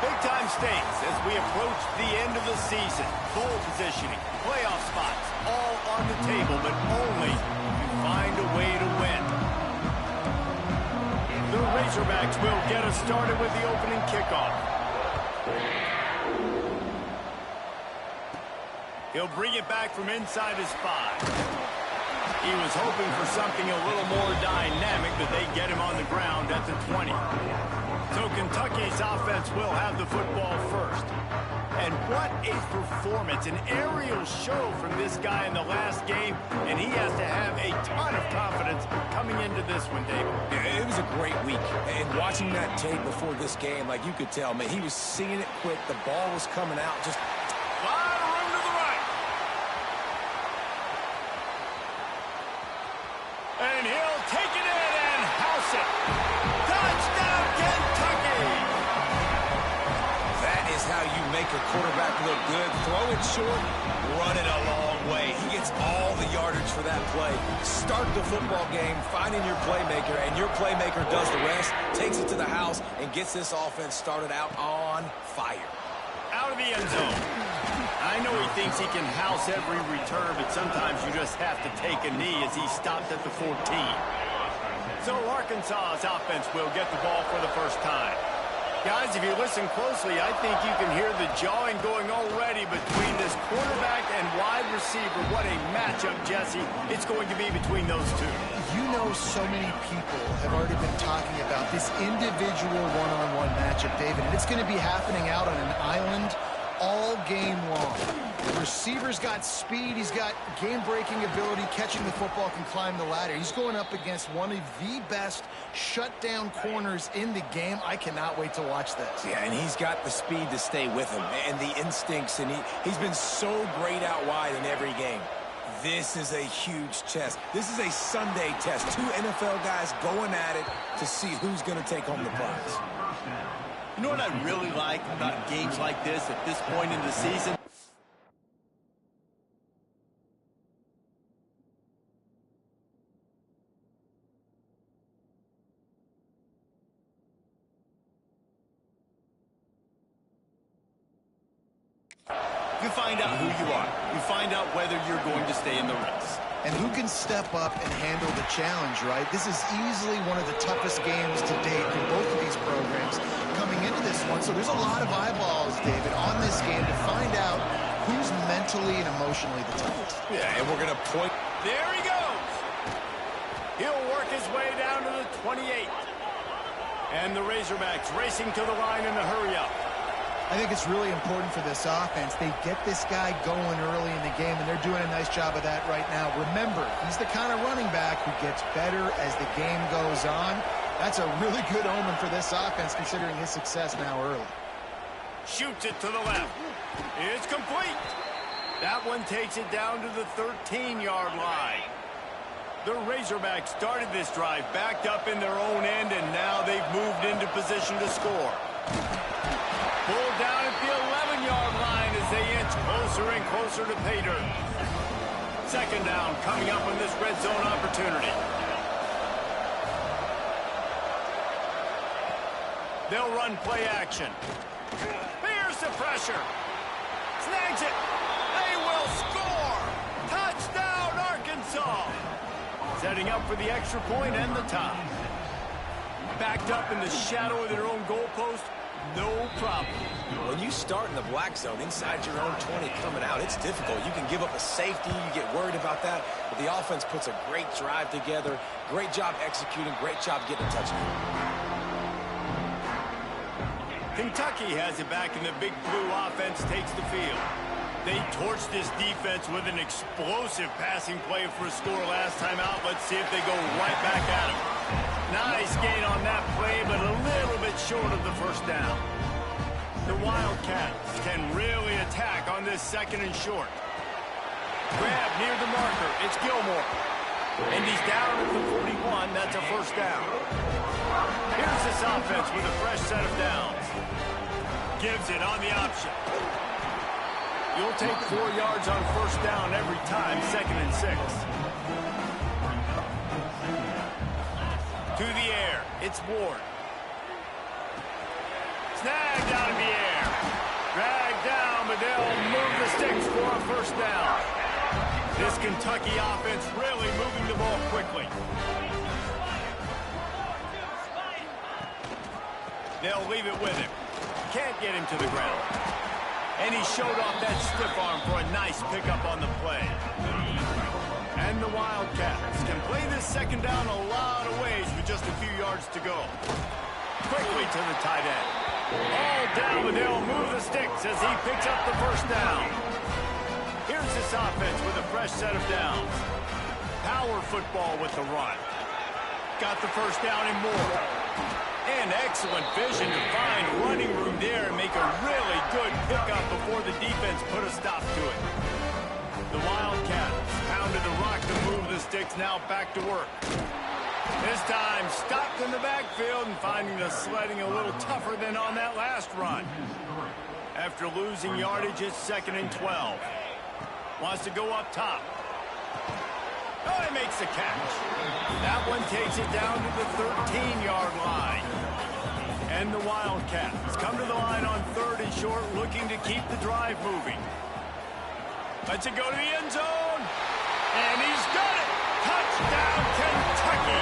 Big-time stakes as we approach the end of the season. Goal positioning, playoff spots, all on the table, but only if you find a way to win. The Razorbacks will get us started with the opening kickoff. He'll bring it back from inside his 5. He was hoping for something a little more dynamic, but they get him on the ground at the 20. So Kentucky's offense will have the football first. And what a performance, an aerial show from this guy in the last game, and he has to have a ton of confidence coming into this one, David. Yeah, it was a great week, and watching that tape before this game, like you could tell, man, he was seeing it quick, the ball was coming out, just... A lot of room to the right. And he'll take it in and house it. Touchdown, Kentucky! That is how you make a quarterback look good. Throw it short, run it a long way. He gets all the yardage for that play. Start the football game, finding your playmaker, and your playmaker does the rest, takes it to the house, and gets this offense started out on fire. Out of the end zone. I know he thinks he can house every return, but sometimes you just have to take a knee as he stopped at the 14. So Arkansas's offense will get the ball for the first time. Guys, if you listen closely, I think you can hear the jawing going already between this quarterback and wide receiver. What a matchup, Jesse, it's going to be between those two. You know, so many people have already been talking about this individual one-on-one matchup, David, and it's going to be happening out on an island all game long. The receiver's got speed, he's got game-breaking ability, catching the football, can climb the ladder. He's going up against one of the best shutdown corners in the game. I cannot wait to watch this. Yeah, and he's got the speed to stay with him and the instincts, and he's been so great out wide in every game. This is a huge test. This is a Sunday test. Two NFL guys going at it to see who's going to take home the prize. You know what I really like about games like this at this point in the season? You find out who you are. You find out whether you're going to stay in the race. And who can step up and handle the challenge, right? This is easily one of the toughest games to date for both of these programs coming into this one. So there's a lot of eyeballs, David, on this game to find out who's mentally and emotionally the toughest. Yeah, and we're going to point. There he goes. He'll work his way down to the 28. And the Razorbacks racing to the line in a hurry-up. I think it's really important for this offense. They get this guy going early in the game, and they're doing a nice job of that right now. Remember, he's the kind of running back who gets better as the game goes on. That's a really good omen for this offense, considering his success now early. Shoots it to the left. It's complete. That one takes it down to the 13-yard line. The Razorbacks started this drive backed up in their own end, and now they've moved into position to score. Pulled down at the 11-yard line as they inch closer and closer to pay dirt. Second down coming up on this red zone opportunity. They'll run play action. Here's the pressure. Snags it. They will score. Touchdown, Arkansas. Setting up for the extra point and the tie. Backed up in the shadow of their own goalpost. No problem. When you start in the black zone inside your own 20 coming out, it's difficult. You can give up a safety. You get worried about that. But the offense puts a great drive together. Great job executing. Great job getting a touchdown. Kentucky has it back, and the big blue offense takes the field. They torched this defense with an explosive passing play for a score last time out. Let's see if they go right back at him. Nice gain on that play, but a little bit short of the first down. The Wildcats can really attack on this second and short. Grab near the marker. It's Gilmore. And he's down at the 41. That's a first down. Here's this offense with a fresh set of downs. Gives it on the option. You'll take 4 yards on first down every time, 2nd and 6. To the air, it's Ward. Snagged out of the air. Dragged down, but they'll move the sticks for a first down. This Kentucky offense really moving the ball quickly. They'll leave it with him. Can't get him to the ground. And he showed off that stiff arm for a nice pickup on the play. And the Wildcats can play this second down a lot of ways with just a few yards to go. Quickly to the tight end. All down, but they'll move the sticks as he picks up the first down. Here's this offense with a fresh set of downs. Power football with the run. Got the first down and more. And excellent vision to find running room there and make a really good pickup before the defense put a stop to it. The Wildcats pounded the rock to move the sticks, now back to work. This time stopped in the backfield and finding the sledding a little tougher than on that last run. After losing yardage, it's 2nd and 12. Wants to go up top. Oh, he makes the catch. That one takes it down to the 13-yard line. And the Wildcats come to the line on 3rd and short, looking to keep the drive moving. Lets it go to the end zone. And he's got it. Touchdown, Kentucky.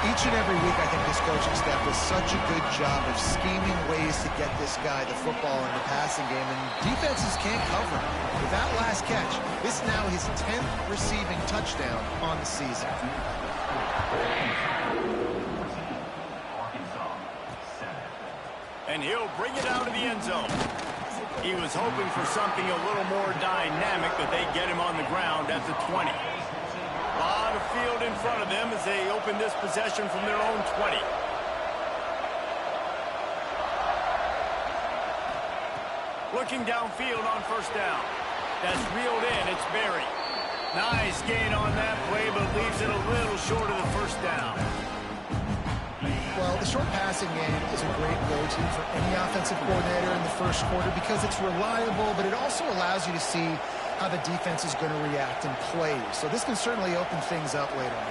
Each and every week, I think this coaching staff does such a good job of scheming ways to get this guy the football in the passing game, and defenses can't cover him. With that last catch, this is now his 10th receiving touchdown on the season. And he'll bring it out of the end zone. He was hoping for something a little more dynamic, but they get him on the ground at the 20. A lot of field in front of them as they open this possession from their own 20. Looking downfield on first down. That's reeled in. It's Berry. Nice gain on that play, but leaves it a little short of the first down. Well, the short passing game is a great go-to for any offensive coordinator in the first quarter because it's reliable, but it also allows you to see how the defense is going to react and play. So this can certainly open things up later on.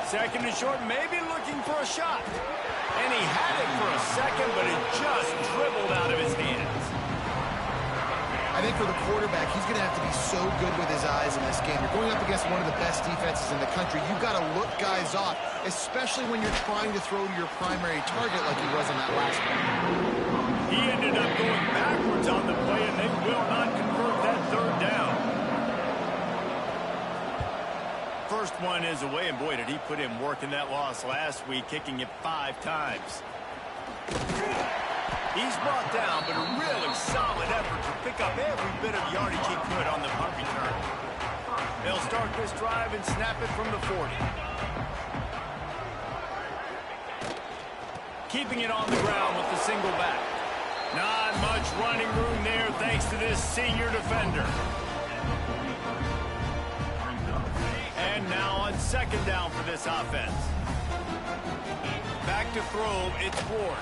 2nd and short, maybe looking for a shot. And he had it for a second, but it just dribbled out of his hands. I think for the quarterback, he's going to have to be so good with his eyes in this game. You're going up against one of the best defenses in the country. You've got to look guys off, especially when you're trying to throw to your primary target like he was on that last one. He ended up going backwards on the play, and they will not convert that 3rd down. First one is away, and boy, did he put in work in that loss last week, kicking it 5 times. He's brought down, but a really solid effort to pick up every bit of yardage he could on the punt return. They'll start this drive and snap it from the 40. Keeping it on the ground with the single back. Not much running room there thanks to this senior defender. And now on 2nd down for this offense. Back to throw, it's Ward.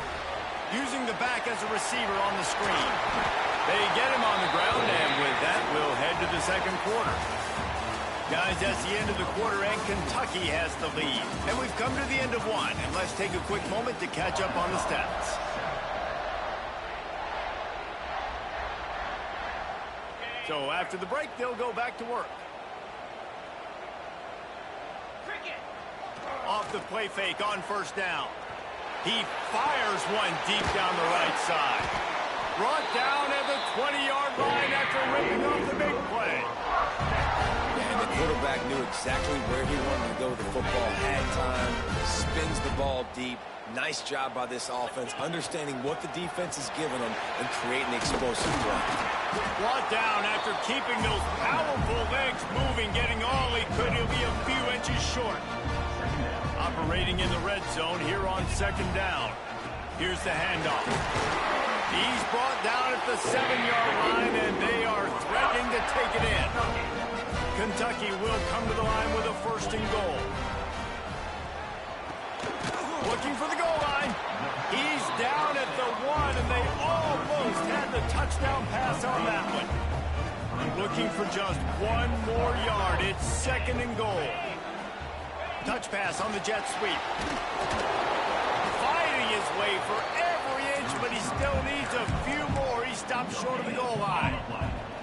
Using the back as a receiver on the screen. They get him on the ground, and with that, we'll head to the 2nd quarter. Guys, that's the end of the quarter, and Kentucky has the lead. And we've come to the end of one, and let's take a quick moment to catch up on the stats. So after the break, they'll go back to work. Off the play fake on first down. He fires one deep down the right side. Brought down at the 20-yard line after ripping off the big play. And the quarterback knew exactly where he wanted to go with the football. Had time, spins the ball deep. Nice job by this offense, understanding what the defense is giving them and creating explosive play. Brought down after keeping those powerful legs moving, getting all he could. He'll be a few inches short. Operating in the red zone here on 2nd down. Here's the handoff. He's brought down at the 7-yard line, and they are threatening to take it in. Kentucky will come to the line with a 1st and goal. Looking for the goal line. He's down at the 1, and they almost had the touchdown pass on that one. Looking for just 1 more yard. It's 2nd and goal. Touch pass on the jet sweep. Fighting his way for every inch, but he still needs a few more. He stopped short of the goal line.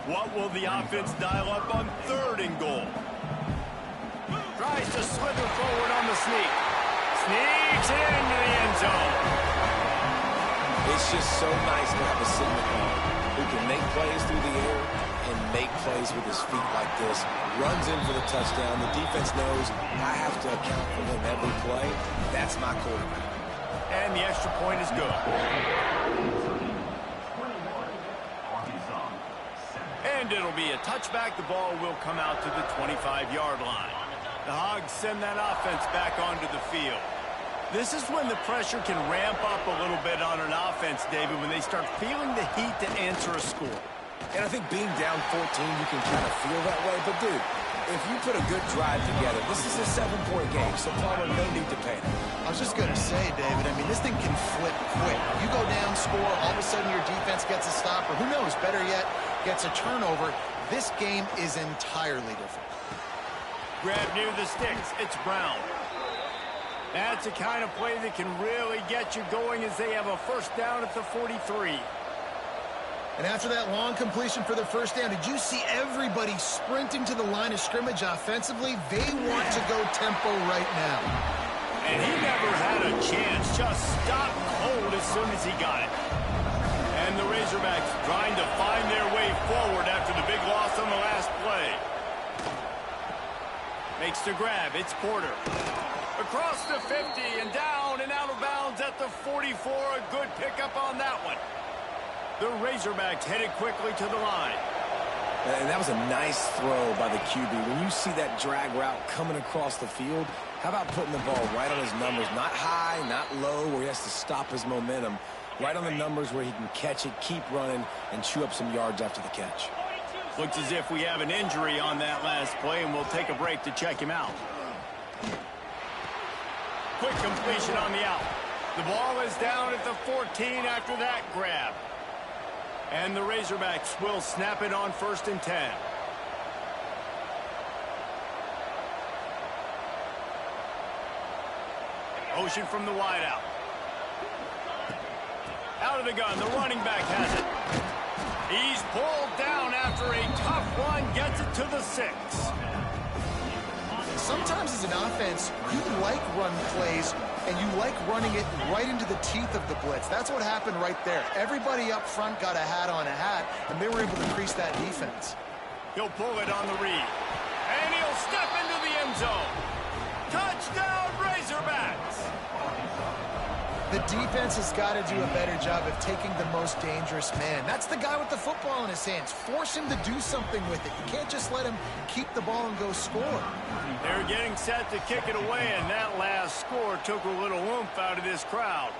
What will the offense dial up on 3rd and goal? Tries to slither forward on the sneak. Sneaks into the end zone. It's just so nice to have a signal guard who can make plays through the air and make plays with his feet like this. Runs in for the touchdown. The defense knows I have to account for him every play. That's my quarterback. And the extra point is good. And it'll be a touchback. The ball will come out to the 25-yard line. The Hogs send that offense back onto the field. This is when the pressure can ramp up a little bit on an offense, David, when they start feeling the heat to answer a score. And I think being down 14, you can kind of feel that way. But, dude, if you put a good drive together, this is a 7-point game, so Palmer, no need to panic. I was just going to say, David, I mean, this thing can flip quick. You go down, score, all of a sudden your defense gets a stop, or who knows, better yet, gets a turnover. This game is entirely different. Grab near the sticks. It's Brown. That's the kind of play that can really get you going as they have a first down at the 43. And after that long completion for the first down, did you see everybody sprinting to the line of scrimmage offensively? They want to go tempo right now. And he never had a chance. Just stopped cold as soon as he got it. And the Razorbacks trying to find their way forward after the big loss on the last play. Makes the grab. It's Porter. Across the 50 and down and out of bounds at the 44. A good pickup on that one. The Razorbacks headed quickly to the line. And that was a nice throw by the QB. When you see that drag route coming across the field, how about putting the ball right on his numbers? Not high, not low, where he has to stop his momentum. Right on the numbers where he can catch it, keep running, and chew up some yards after the catch. Looks as if we have an injury on that last play, and we'll take a break to check him out. Quick completion on the out. The ball is down at the 14 after that grab. And the Razorbacks will snap it on 1st and 10. Motion from the wideout. Out of the gun, the running back has it. He's pulled down after a tough run, gets it to the 6. Sometimes as an offense, you like run plays, and you like running it right into the teeth of the blitz. That's what happened right there. Everybody up front got a hat on a hat, and they were able to crease that defense. He'll pull it on the read. And he'll step into the end zone. Touchdown, Razorbacks! The defense has got to do a better job of taking the most dangerous man. That's the guy with the football in his hands. Force him to do something with it. You can't just let him keep the ball and go score. They're getting set to kick it away, and that last score took a little oomph out of this crowd.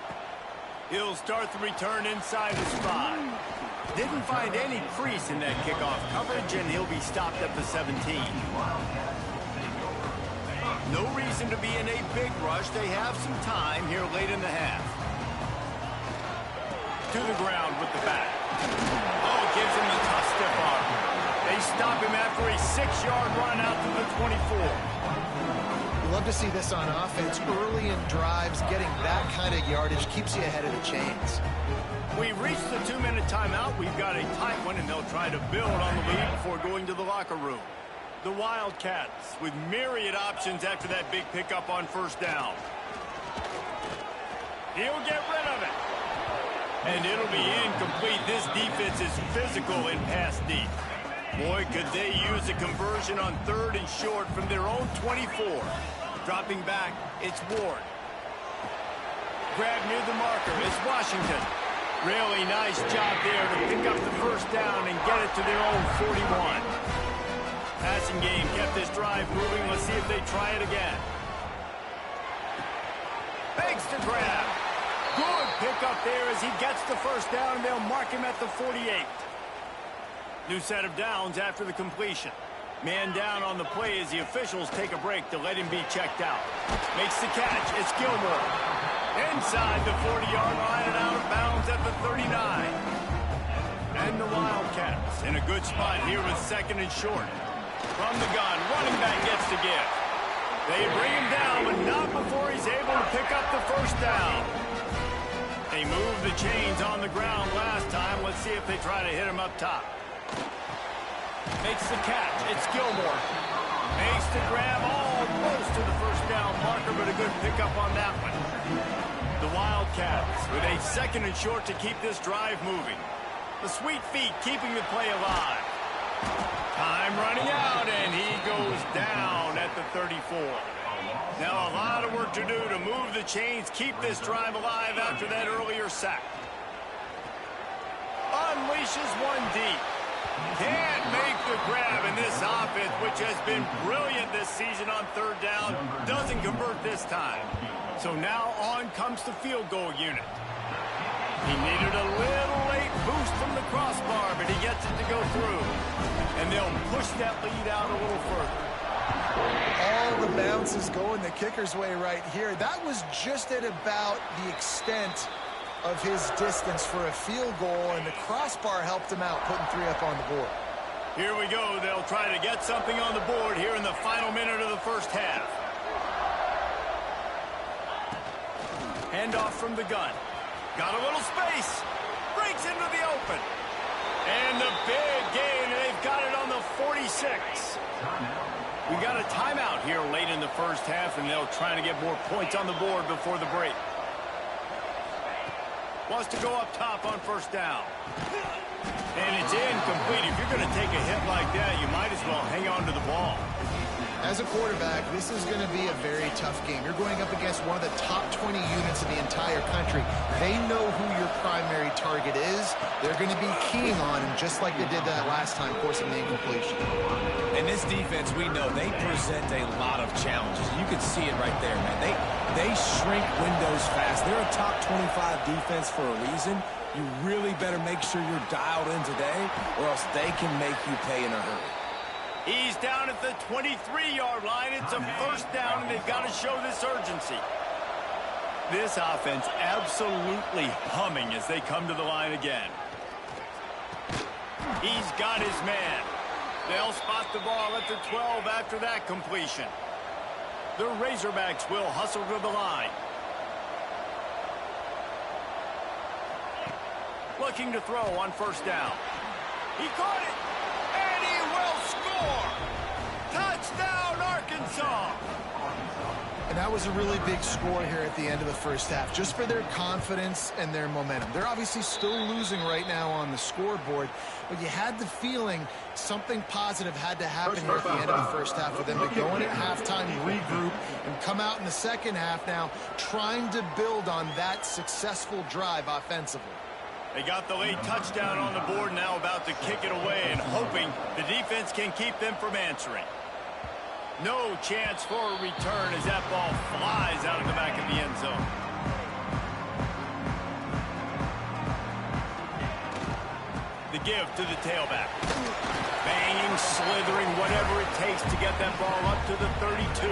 He'll start the return inside his 5. Didn't find any crease in that kickoff coverage, and he'll be stopped at the 17. No reason to be in a big rush. They have some time here late in the half. To the ground with the bat. Oh, gives him the tough stiff arm. They stop him after a 6-yard run out to the 24. You love to see this on offense. Early in drives, getting that kind of yardage keeps you ahead of the chains. We've reached the 2-minute timeout. We've got a tight one, and they'll try to build on the lead before going to the locker room. The Wildcats with myriad options after that big pickup on 1st down. He'll get rid of it. And it'll be incomplete. This defense is physical and pass deep. Boy, could they use a conversion on 3rd and short from their own 24. Dropping back, it's Ward. Grab near the marker, it's Washington. Really nice job there to pick up the 1st down and get it to their own 41. Passing game kept this drive moving. Let's see if they try it again. Begs to grab. Good pickup there as he gets the 1st down, and they'll mark him at the 48. New set of downs after the completion. Man down on the play as the officials take a break to let him be checked out. Makes the catch. It's Gilmore. Inside the 40-yard line and out of bounds at the 39. And the Wildcats in a good spot here with 2nd and short. From the gun, running back gets the give. They bring him down, but not before he's able to pick up the first down. They moved the chains on the ground last time. Let's see if they try to hit him up top. Makes the catch. It's Gilmore. Makes the grab almost to the first down marker, but a good pickup on that one. The Wildcats with a 2nd and short to keep this drive moving. The sweet feet keeping the play alive. Time running out, and he goes down at the 34. Now a lot of work to do to move the chains, keep this drive alive after that earlier sack. Unleashes one deep. Can't make the grab, in this offense, which has been brilliant this season on 3rd down, doesn't convert this time. So now on comes the field goal unit. He needed a little late boost from the crossbar, but he gets it to go through. And they'll push that lead out a little further. All the bounces going the kicker's way right here. That was just at about the extent of his distance for a field goal, and the crossbar helped him out, putting 3 up on the board. Here we go. They'll try to get something on the board here in the final minute of the first half. Handoff from the gun. Got a little space. Breaks into the open. And the big gain. They've got it on the 46. We got a timeout here late in the first half, and they'll try to get more points on the board before the break. Wants to go up top on first down. And it's incomplete. If you're going to take a hit like that, you might as well hang on to the ball. As a quarterback, this is going to be a very tough game. You're going up against one of the top 20 units in the entire country. They know who your primary target is. They're going to be keying on him, just like they did that last time, forcing the incompletion. And this defense, we know, they present a lot of challenges. You can see it right there, man. They shrink windows fast. They're a top 25 defense for a reason. You really better make sure you're dialed in today, or else they can make you pay in a hurry. He's down at the 23-yard line. It's a first down, and they've got to show this urgency. This offense absolutely humming as they come to the line again. He's got his man. They'll spot the ball at the 12 after that completion. The Razorbacks will hustle to the line. Looking to throw on first down. He caught it, and he will score. Touchdown, Arkansas. And that was a really big score here at the end of the first half, just for their confidence and their momentum. They're obviously still losing right now on the scoreboard, but you had the feeling something positive had to happen here at the end of the first half for them to go in at halftime, regroup, and come out in the second half now trying to build on that successful drive offensively. They got the late touchdown on the board, now about to kick it away and hoping the defense can keep them from answering. No chance for a return as that ball flies out of the back of the end zone. The give to the tailback. Banging, slithering, whatever it takes to get that ball up to the 32.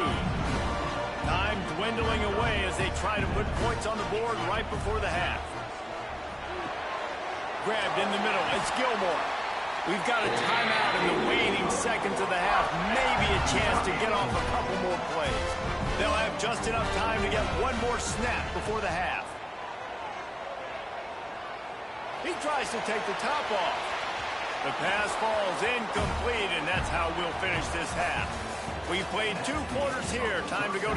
Time dwindling away as they try to put points on the board right before the half. Grabbed in the middle. It's Gilmore. We've got a timeout in the waning seconds of the half. Maybe a chance to get off a couple more plays. They'll have just enough time to get one more snap before the half. He tries to take the top off. The pass falls incomplete, and that's how we'll finish this half. We've played 2 quarters here. Time to go.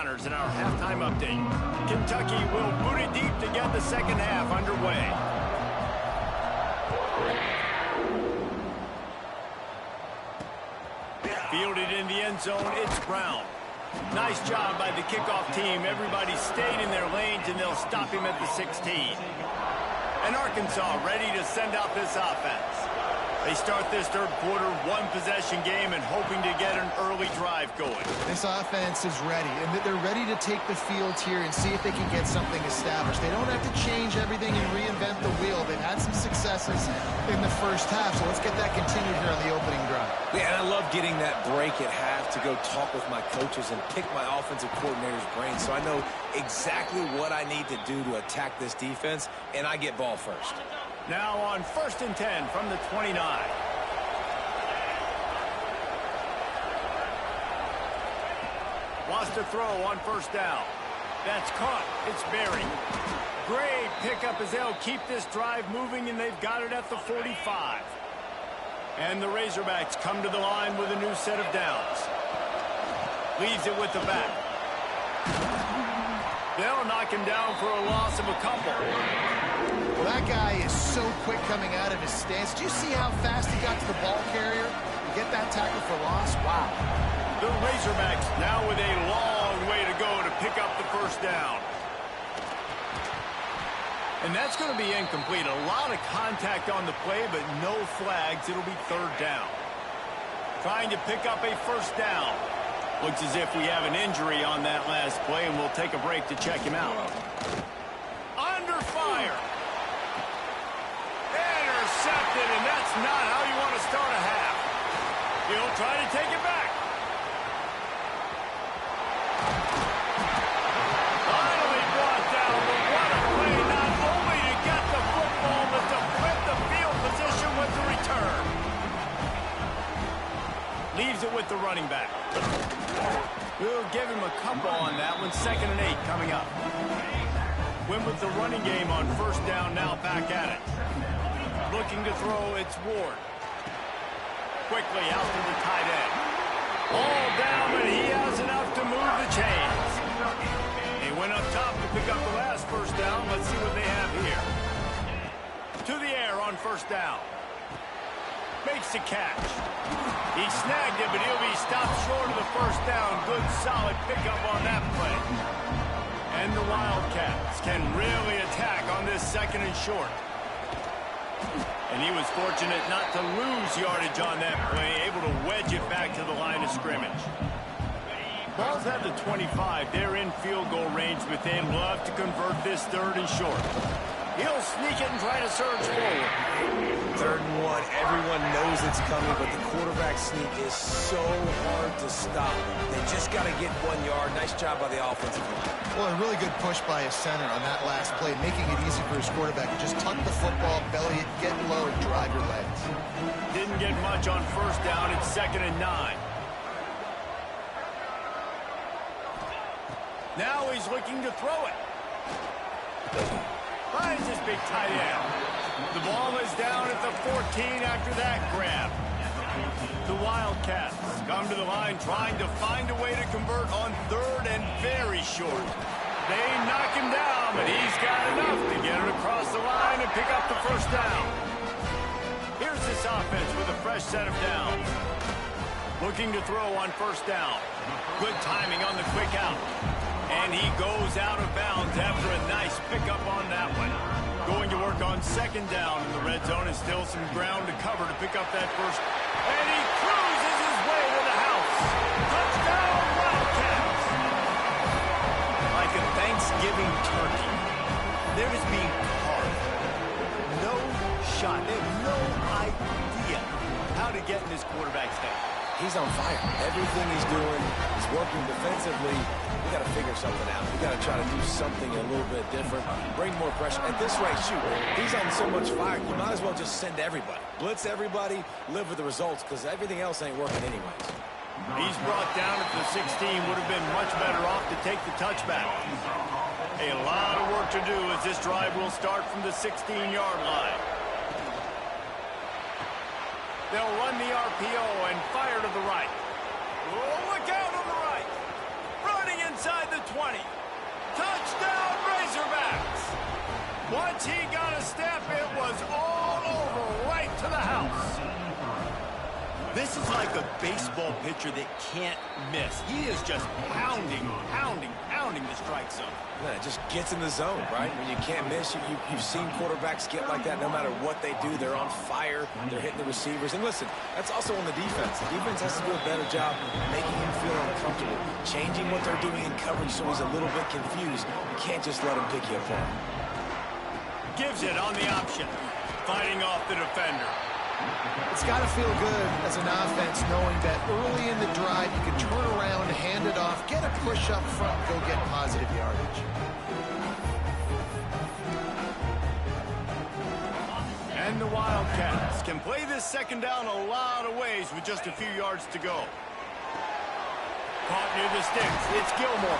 counters in our halftime update. Kentucky will boot it deep to get the second half underway. Fielded in the end zone, it's Brown. Nice job by the kickoff team. Everybody stayed in their lanes, and they'll stop him at the 16. And Arkansas ready to send out this offense. They start this third quarter, one-possession game, and hoping to get an early drive going. This offense is ready, and they're ready to take the field here and see if they can get something established. They don't have to change everything and reinvent the wheel. They've had some successes in the first half, so let's get that continued here on the opening drive. Yeah, and I love getting that break at half to go talk with my coaches and pick my offensive coordinator's brain, so I know exactly what I need to do to attack this defense, and I get ball first. Now on 1st and 10 from the 29. Wants to throw on 1st down. That's caught. It's Berry. Great pickup as they'll keep this drive moving, and they've got it at the 45. And the Razorbacks come to the line with a new set of downs. Leaves it with the back. They'll knock him down for a loss of a couple. Well, that guy is so quick coming out of his stance. Do you see how fast he got to the ball carrier to get that tackle for loss? Wow. The Razorbacks now with a long way to go to pick up the 1st down. And that's going to be incomplete. A lot of contact on the play, but no flags. It'll be 3rd down. Trying to pick up a 1st down. Looks as if we have an injury on that last play, and we'll take a break to check him out. Under fire. Intercepted, and that's not how you want to start a half. He'll try to take it back. Finally brought down, but what a play, not only to get the football, but to flip the field position with the return. Leaves it with the running back. We'll give him a couple on that one. 2nd and 8 coming up. Went with the running game on 1st down, now back at it. Looking to throw, it's Ward. Quickly out to the tight end. All down, but he has enough to move the chains. He went up top to pick up the last 1st down. Let's see what they have here. To the air on 1st down. Makes the catch. He snagged it, but he'll be stopped short of the 1st down. Good, solid pickup on that play. And the Wildcats can really attack on this 2nd and short. And he was fortunate not to lose yardage on that play, able to wedge it back to the line of scrimmage. Ball's at the 25. They're in field goal range, but they'd love to convert this 3rd and short. He'll sneak it and try to surge forward. 3rd and 1. Everyone knows it's coming, but the quarterback sneak is so hard to stop. They just got to get 1 yard. Nice job by the offensive line. Well, a really good push by his center on that last play, making it easy for his quarterback to just tuck the football, belly it, get low, and drive your legs. Didn't get much on 1st down. It's 2nd and 9. Now he's looking to throw it. Finds his big tight end. The ball is down at the 14 after that grab. The Wildcats come to the line trying to find a way to convert on 3rd and very short. They knock him down, but he's got enough to get it across the line and pick up the 1st down. Here's this offense with a fresh set of downs. Looking to throw on 1st down. Good timing on the quick out. And he goes out of bounds after a nice pickup on that one. Going to work on 2nd down in the red zone, and still some ground to cover to pick up that 1st. And he cruises his way to the house. Touchdown, Wildcats! Like a Thanksgiving turkey, they're just being carved. No shot. They have no idea how to get in this quarterback's head. He's on fire. Everything he's doing is working defensively. We got to figure something out. We got to try to do something a little bit different. Bring more pressure. At this rate, shoot, he's on so much fire. You might as well just send everybody. Blitz everybody, live with the results, because everything else ain't working anyways. He's brought down at the 16. Would have been much better off to take the touchback. A lot of work to do as this drive will start from the 16-yard line. They'll run the RPO and fire to the right. Oh, look out on the right. Running inside the 20. Touchdown, Razorbacks! Once he got a step, it was all over right to the house. This is like a baseball pitcher that can't miss. He is just pounding the strike zone. Yeah, it just gets in the zone, right? When you can't miss, you've seen quarterbacks get like that no matter what they do. They're on fire. They're hitting the receivers. And listen, that's also on the defense. The defense has to do a better job making him feel uncomfortable, changing what they're doing in coverage so he's a little bit confused. You can't just let him pick you apart. Gives it on the option, fighting off the defender. It's got to feel good as an offense knowing that early in the drive you can turn around, hand it off, get a push up front, go get positive yardage. And the Wildcats can play this second down a lot of ways with just a few yards to go. Caught near the sticks. It's Gilmore.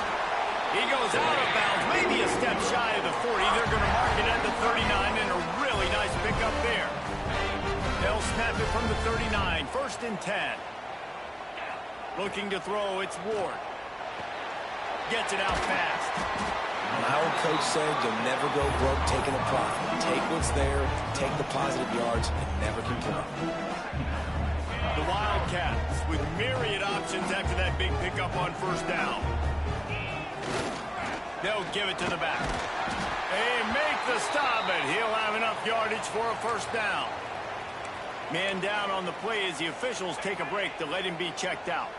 He goes out of bounds, maybe a step shy of the 40. They're going to mark it at the 39, and a really nice pickup there. They'll snap it from the 39, 1st and 10. Looking to throw, it's Ward. Gets it out fast. My old coach said you'll never go broke taking a profit. Take what's there, take the positive yards, and never complain. The Wildcats with myriad options after that big pickup on 1st down. They'll give it to the back. They make the stop, but he'll have enough yardage for a 1st down. Man down on the play as the officials take a break to let him be checked out.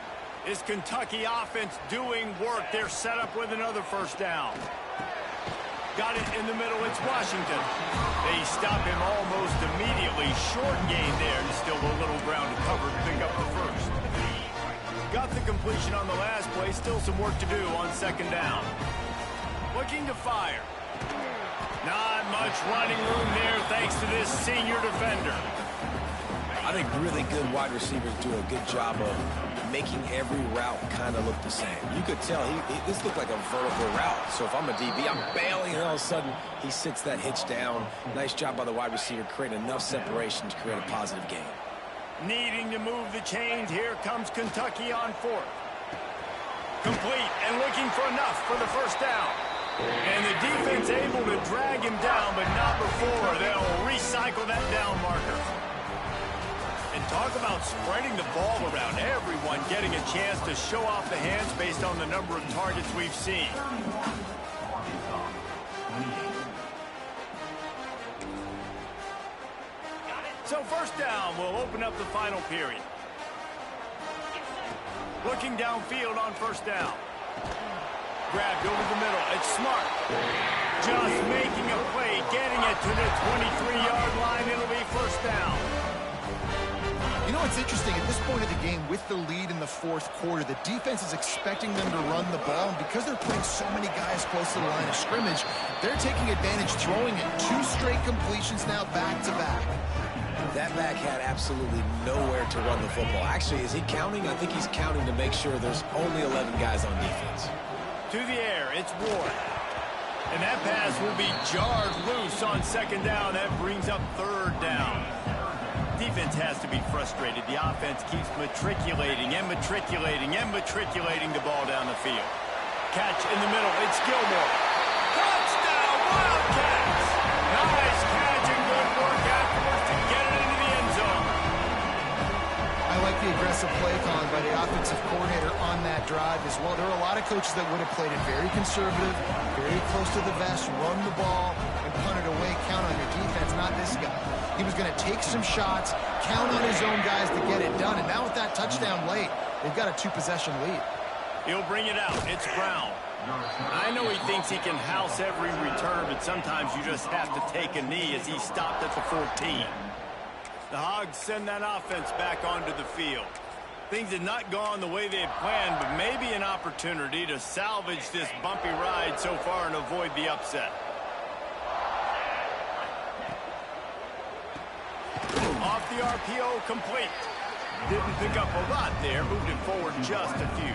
This Kentucky offense doing work. They're set up with another 1st down. Got it in the middle. It's Washington. They stop him almost immediately. Short gain there, and still a little ground to cover to pick up the 1st. Got the completion on the last play. Still some work to do on 2nd down. Looking to fire. Not much running room there thanks to this senior defender. I think really good wide receivers do a good job of making every route kind of look the same. You could tell this looked like a vertical route. So if I'm a DB, I'm bailing, and all of a sudden he sits that hitch down. Nice job by the wide receiver creating enough separation to create a positive gain. Needing to move the chains. Here comes Kentucky on 4th. Complete and looking for enough for the 1st down. And the defense able to drag him down, but not before they'll recycle that down marker. And talk about spreading the ball around. Everyone getting a chance to show off the hands based on the number of targets we've seen. So 1st down will open up the final period. Looking downfield on 1st down. Grabbed over the middle. It's Smart. Just making a play, getting it to the 23-yard line. It'll be 1st down. You know what's interesting? At this point of the game, with the lead in the 4th quarter, the defense is expecting them to run the ball. And because they're putting so many guys close to the line of scrimmage, they're taking advantage, throwing it 2 straight completions now back-to-back. That back had absolutely nowhere to run the football. Actually, is he counting? I think he's counting to make sure there's only 11 guys on defense. To the air, it's Ward. And that pass will be jarred loose on 2nd down. That brings up 3rd down. Defense has to be frustrated. The offense keeps matriculating the ball down the field. Catch in the middle. It's Gilmore. Touchdown, Wildcats! Nice catch and good work afterwards to get it into the end zone. I like the aggressive play calling by the offensive coordinator on that drive as well. There are a lot of coaches that would have played it very conservative, very close to the vest, run the ball, and punt it away, count on your defense. Not this guy. He was going to take some shots, count on his own guys to get it done. And now with that touchdown late, they've got a 2-possession lead. He'll bring it out. It's Brown. I know he thinks he can house every return, but sometimes you just have to take a knee as he stopped at the 14. The Hogs send that offense back onto the field. Things had not gone the way they had planned, but maybe an opportunity to salvage this bumpy ride so far and avoid the upset. Off the RPO, complete. Didn't pick up a lot there, moved it forward just a few.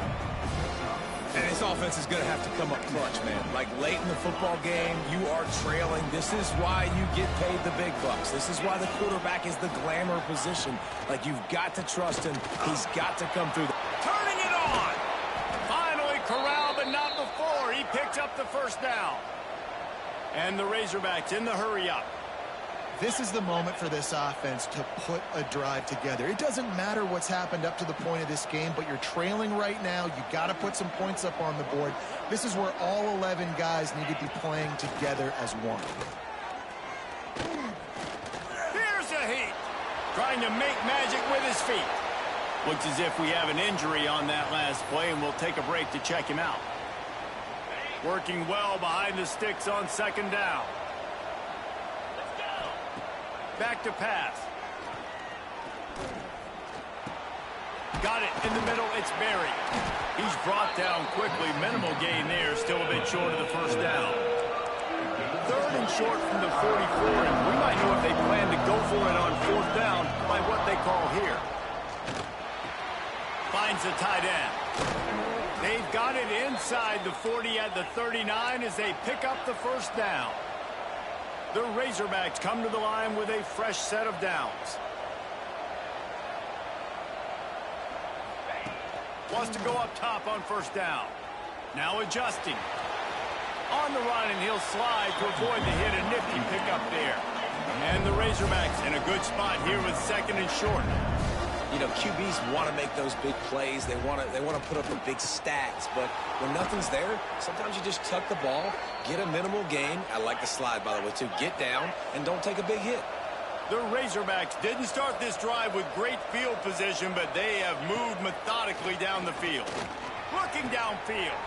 And this offense is going to have to come up clutch, man. Like late in the football game, you are trailing. This is why you get paid the big bucks. This is why the quarterback is the glamour position. Like, you've got to trust him. He's got to come through. Turning it on. Finally corralled, but not before. the first down. And the Razorbacks in the hurry-up. This is the moment for this offense to put a drive together. It doesn't matter what's happened up to the point of this game, but you're trailing right now. You got to put some points up on the board. This is where all 11 guys need to be playing together as one. Here's a heat. Trying to make magic with his feet. Looks as if we have an injury on that last play, and we'll take a break to check him out. Working well behind the sticks on second down. Back to pass. Got it in the middle. It's Berry. He's brought down quickly. Minimal gain there. Still a bit short of the first down. Third and short from the 44. And we might know if they plan to go for it on fourth down by what they call here. Finds the tight end. They've got it inside the 40 at the 39 as they pick up the first down. The Razorbacks come to the line with a fresh set of downs. Wants to go up top on first down. Now adjusting. On the run, and he'll slide to avoid the hit. A nifty pickup there. And the Razorbacks in a good spot here with second and short. You know, QBs want to make those big plays. They want to put up the big stats. But when nothing's there, sometimes you just tuck the ball, get a minimal gain. I like the slide, by the way, too. Get down and don't take a big hit. The Razorbacks didn't start this drive with great field position, but they have moved methodically down the field. Looking downfield.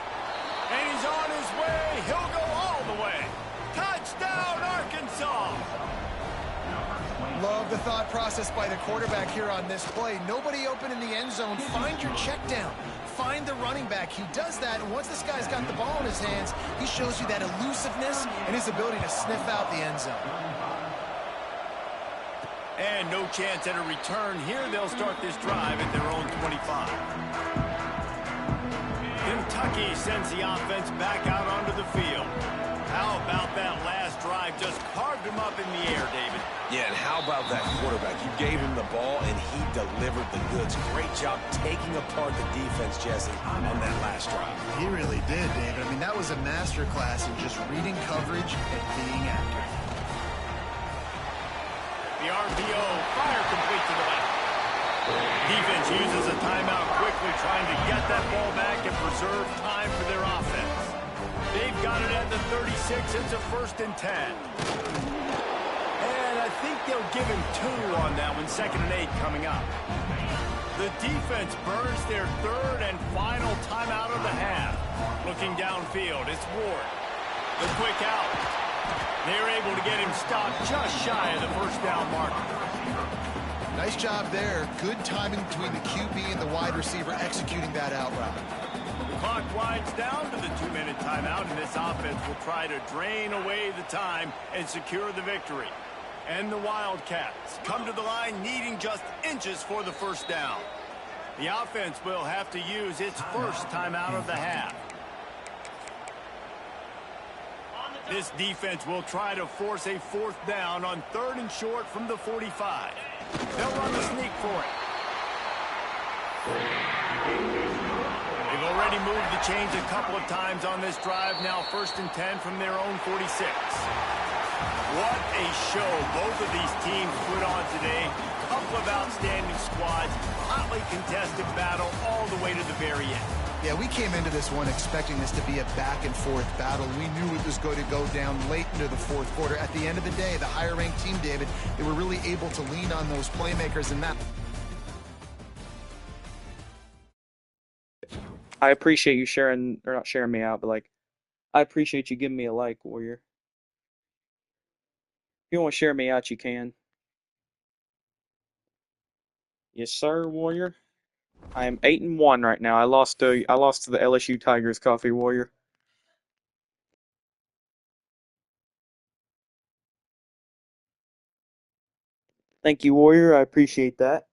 And he's on his way. He'll go all the way. Touchdown, Arkansas! Love the thought process by the quarterback here on this play. Nobody open in the end zone. Find your check down. Find the running back. He does that, and once this guy's got the ball in his hands, he shows you that elusiveness and his ability to sniff out the end zone. And no chance at a return here. They'll start this drive at their own 25. Kentucky sends the offense back out onto the field. How about that last drive? Just carved him up in the air, David. Yeah, and how about that quarterback? You gave him the ball, and he delivered the goods. Great job taking apart the defense, Jesse, on that last drive. He really did, David. I mean, that was a masterclass in just reading coverage and being accurate. The RPO, fire complete to the left. Defense uses a timeout quickly, trying to get that ball back and preserve time for their offense. They've got it at the 36. It's a 1st and 10. And I think they'll give him 2 on that one. 2nd and 8 coming up. The defense burns their 3rd and final timeout of the half. Looking downfield, it's Ward. The quick out. They're able to get him stopped just shy of the first down marker. Nice job there. Good timing between the QB and the wide receiver executing that out route. The clock winds down to the 2-minute timeout, and this offense will try to drain away the time and secure the victory. And the Wildcats come to the line needing just inches for the first down. The offense will have to use its first timeout of the half. This defense will try to force a 4th down on 3rd and short from the 45. They'll run the sneak for it. They've already moved the chains a couple of times on this drive. Now 1st and 10 from their own 46. What a show both of these teams put on today. A couple of outstanding squads. Hotly contested battle all the way to the very end. Yeah, we came into this one expecting this to be a back-and-forth battle. We knew it was going to go down late into the 4th quarter. At the end of the day, the higher-ranked team, David, they were really able to lean on those playmakers, and that... I appreciate you sharing, or not sharing me out, but like, I appreciate you giving me a like, Warrior. If you want to share me out, you can. Yes, sir, Warrior. I am 8-1 right now. I lost to the LSU Tigers, Coffee Warrior. Thank you, Warrior. I appreciate that.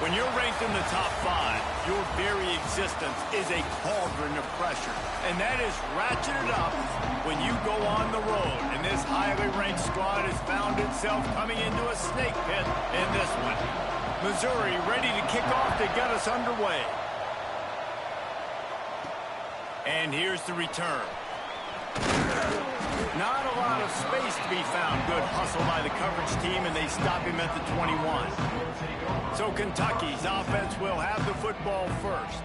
When you're ranked in the top 5, your very existence is a cauldron of pressure. And that is ratcheted up when you go on the road. And this highly ranked squad has found itself coming into a snake pit in this one. Missouri ready to kick off to get us underway. And here's the return. Not a lot of space to be found. Good hustle by the coverage team, and they stop him at the 21. So Kentucky's offense will have the football first.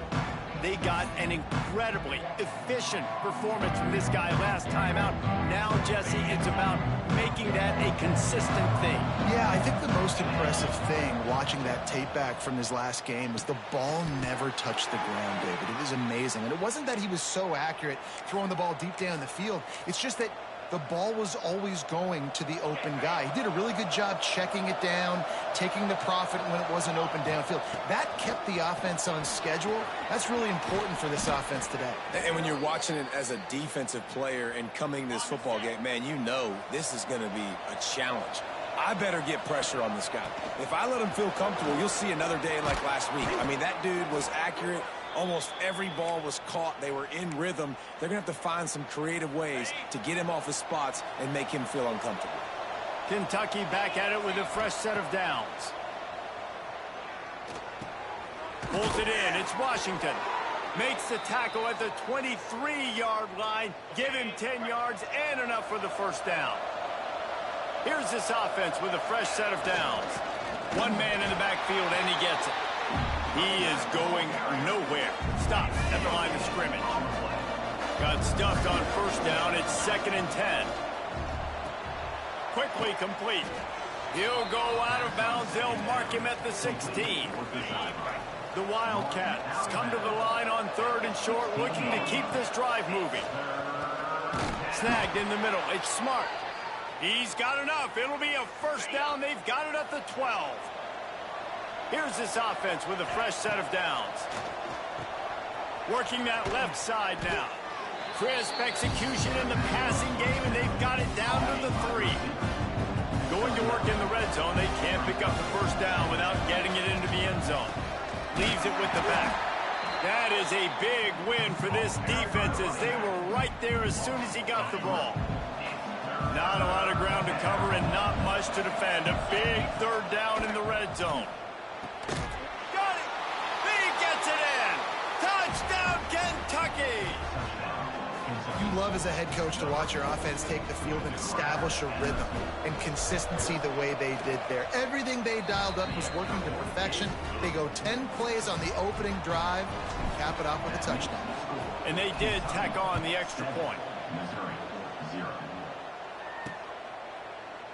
They got an incredibly efficient performance from this guy last time out. Now, Jesse, it's about making that a consistent thing. Yeah, I think the most impressive thing watching that tape back from his last game was the ball never touched the ground, David. It was amazing. And it wasn't that he was so accurate throwing the ball deep down the field. It's just that the ball was always going to the open guy. He did a really good job checking it down, taking the profit when it wasn't open downfield. That kept the offense on schedule. That's really important for this offense today. And when you're watching it as a defensive player and coming to this football game, man, you know this is going to be a challenge. I better get pressure on this guy. If I let him feel comfortable, you'll see another day like last week. I mean, that dude was accurate. Almost every ball was caught. They were in rhythm. They're going to have to find some creative ways to get him off his spots and make him feel uncomfortable. Kentucky back at it with a fresh set of downs. Pulls it in. It's Washington. Makes the tackle at the 23-yard line. Give him 10 yards and enough for the first down. Here's this offense with a fresh set of downs. One man in the backfield, and he gets it. He is going nowhere. Stops at the line of scrimmage. Got stuffed on first down. It's 2nd and 10. Quickly complete. He'll go out of bounds. They'll mark him at the 16. The Wildcats come to the line on 3rd and short, looking to keep this drive moving. Snagged in the middle. It's Smart. He's got enough. It'll be a first down. They've got it at the 12. Here's this offense with a fresh set of downs. Working that left side now. Crisp execution in the passing game, and they've got it down to the 3. Going to work in the red zone. They can't pick up the first down without getting it into the end zone. Leaves it with the back. That is a big win for this defense, as they were right there as soon as he got the ball. Not a lot of ground to cover and not much to defend. A big 3rd down in the red zone. Got it! He gets it in! Touchdown, Kentucky! You love as a head coach to watch your offense take the field and establish a rhythm and consistency the way they did there. Everything they dialed up was working to perfection. They go 10 plays on the opening drive and cap it off with a touchdown. And they did tack on the extra point.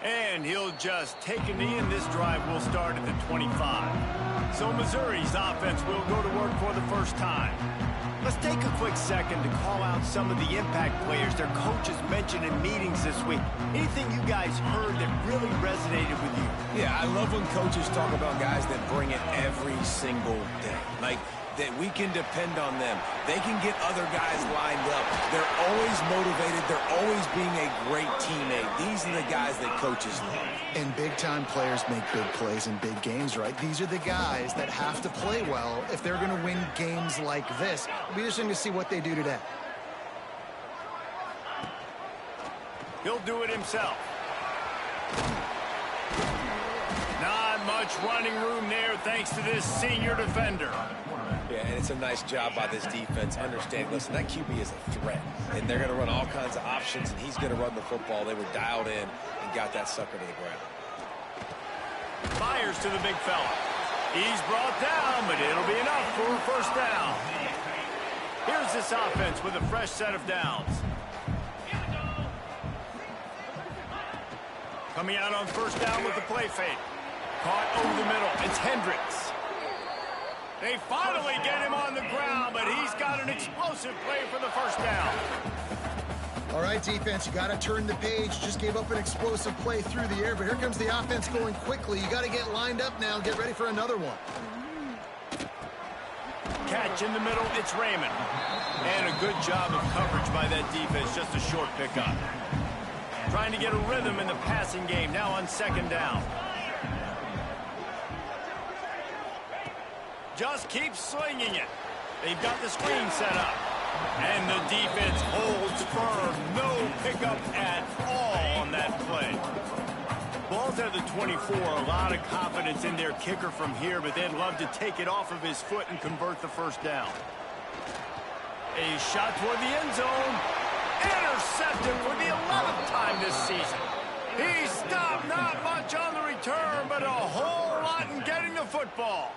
And he'll just take a knee, and this drive will start at the 25. So Missouri's offense will go to work for the first time. Let's take a quick second to call out some of the impact players their coaches mentioned in meetings this week. Anything you guys heard that really resonated with you? Yeah, I love when coaches talk about guys that bring it every single day. Like, that we can depend on them. They can get other guys lined up. They're always motivated. They're always being a great teammate. These are the guys that coaches love. And big-time players make big plays in big games, right? These are the guys that have to play well if they're going to win games like this. It'll be interesting to see what they do today. He'll do it himself. Not much running room there thanks to this senior defender. Yeah, and it's a nice job by this defense. Understand, listen, that QB is a threat, and they're going to run all kinds of options, and he's going to run the football. They were dialed in and got that sucker to the ground. Fires to the big fella. He's brought down, but it'll be enough for a first down. Here's this offense with a fresh set of downs. Coming out on first down with the play fake. Caught over the middle. It's Hendricks. They finally get him on the ground, but he's got an explosive play for the first down. All right, defense, you got to turn the page. Just gave up an explosive play through the air, but here comes the offense going quickly. You got to get lined up now and get ready for another one. Catch in the middle, it's Raymond. And a good job of coverage by that defense, just a short pickup. Trying to get a rhythm in the passing game, now on second down. just keeps slinging it. They've got the screen set up. And the defense holds firm. No pickup at all on that play. Ball's at the 24. A lot of confidence in their kicker from here, but they'd love to take it off of his foot and convert the first down. A shot toward the end zone. Intercepted for the 11th time this season. He stopped not much on the return, but a whole lot in getting the football.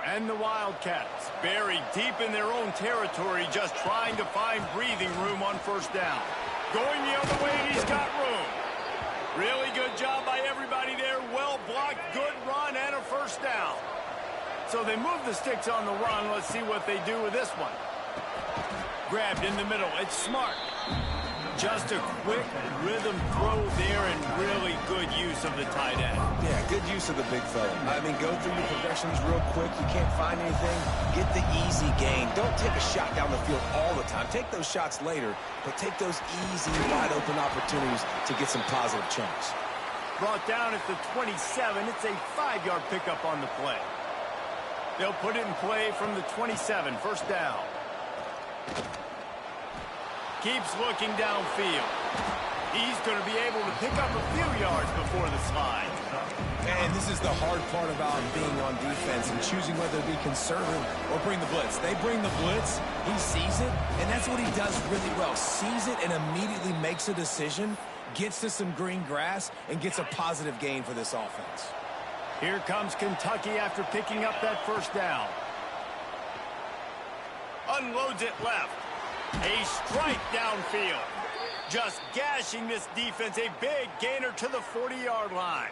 And the Wildcats buried deep in their own territory, just trying to find breathing room on first down. Going the other way, and he's got room. Really good job by everybody there. Well blocked, good run, and a first down. So they move the sticks on the run. Let's see what they do with this one. Grabbed in the middle. It's smart. Just a quick rhythm throw there and really good use of the tight end. Yeah, good use of the big fella. I mean, go through your progressions real quick. You can't find anything. Get the easy gain. Don't take a shot down the field all the time. Take those shots later, but take those easy, wide-open opportunities to get some positive chunks. Brought down at the 27. It's a 5-yard pickup on the play. They'll put it in play from the 27. First down. Keeps looking downfield. He's going to be able to pick up a few yards before the slide. And this is the hard part about being on defense and choosing whether to be conservative or bring the blitz. They bring the blitz, he sees it, and that's what he does really well. Sees it and immediately makes a decision, gets to some green grass, and gets a positive gain for this offense. Here comes Kentucky after picking up that first down. Unloads it left. A strike downfield. Just gashing this defense. A big gainer to the 40-yard line.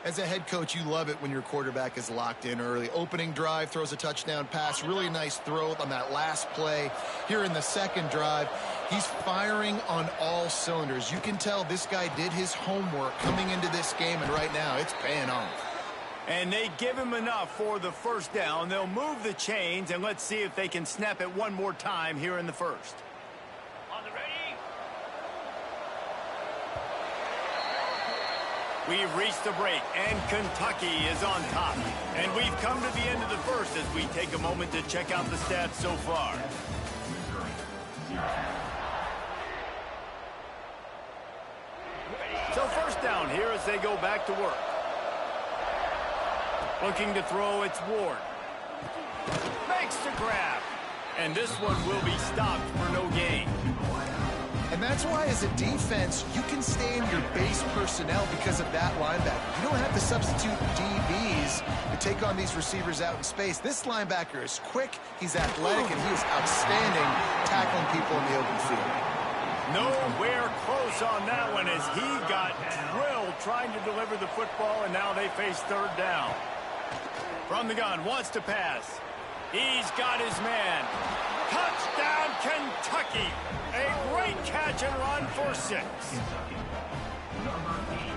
As a head coach, you love it when your quarterback is locked in early. Opening drive, throws a touchdown pass. Really nice throw on that last play. Here in the second drive, he's firing on all cylinders. You can tell this guy did his homework coming into this game, and right now it's paying off. And they give him enough for the first down. They'll move the chains, and let's see if they can snap it one more time here in the first. On the ready. We've reached the break, and Kentucky is on top. And we've come to the end of the first as we take a moment to check out the stats so far. So first down here as they go back to work. Looking to throw, it's Ward. Makes the grab. And this one will be stopped for no gain. And that's why, as a defense, you can stay in your base personnel because of that linebacker. You don't have to substitute DBs to take on these receivers out in space. This linebacker is quick, he's athletic, and he is outstanding tackling people in the open field. Nowhere close on that one as he got drilled trying to deliver the football, and now they face third down. From the gun, wants to pass. He's got his man. Touchdown, Kentucky. A great catch and run for 6.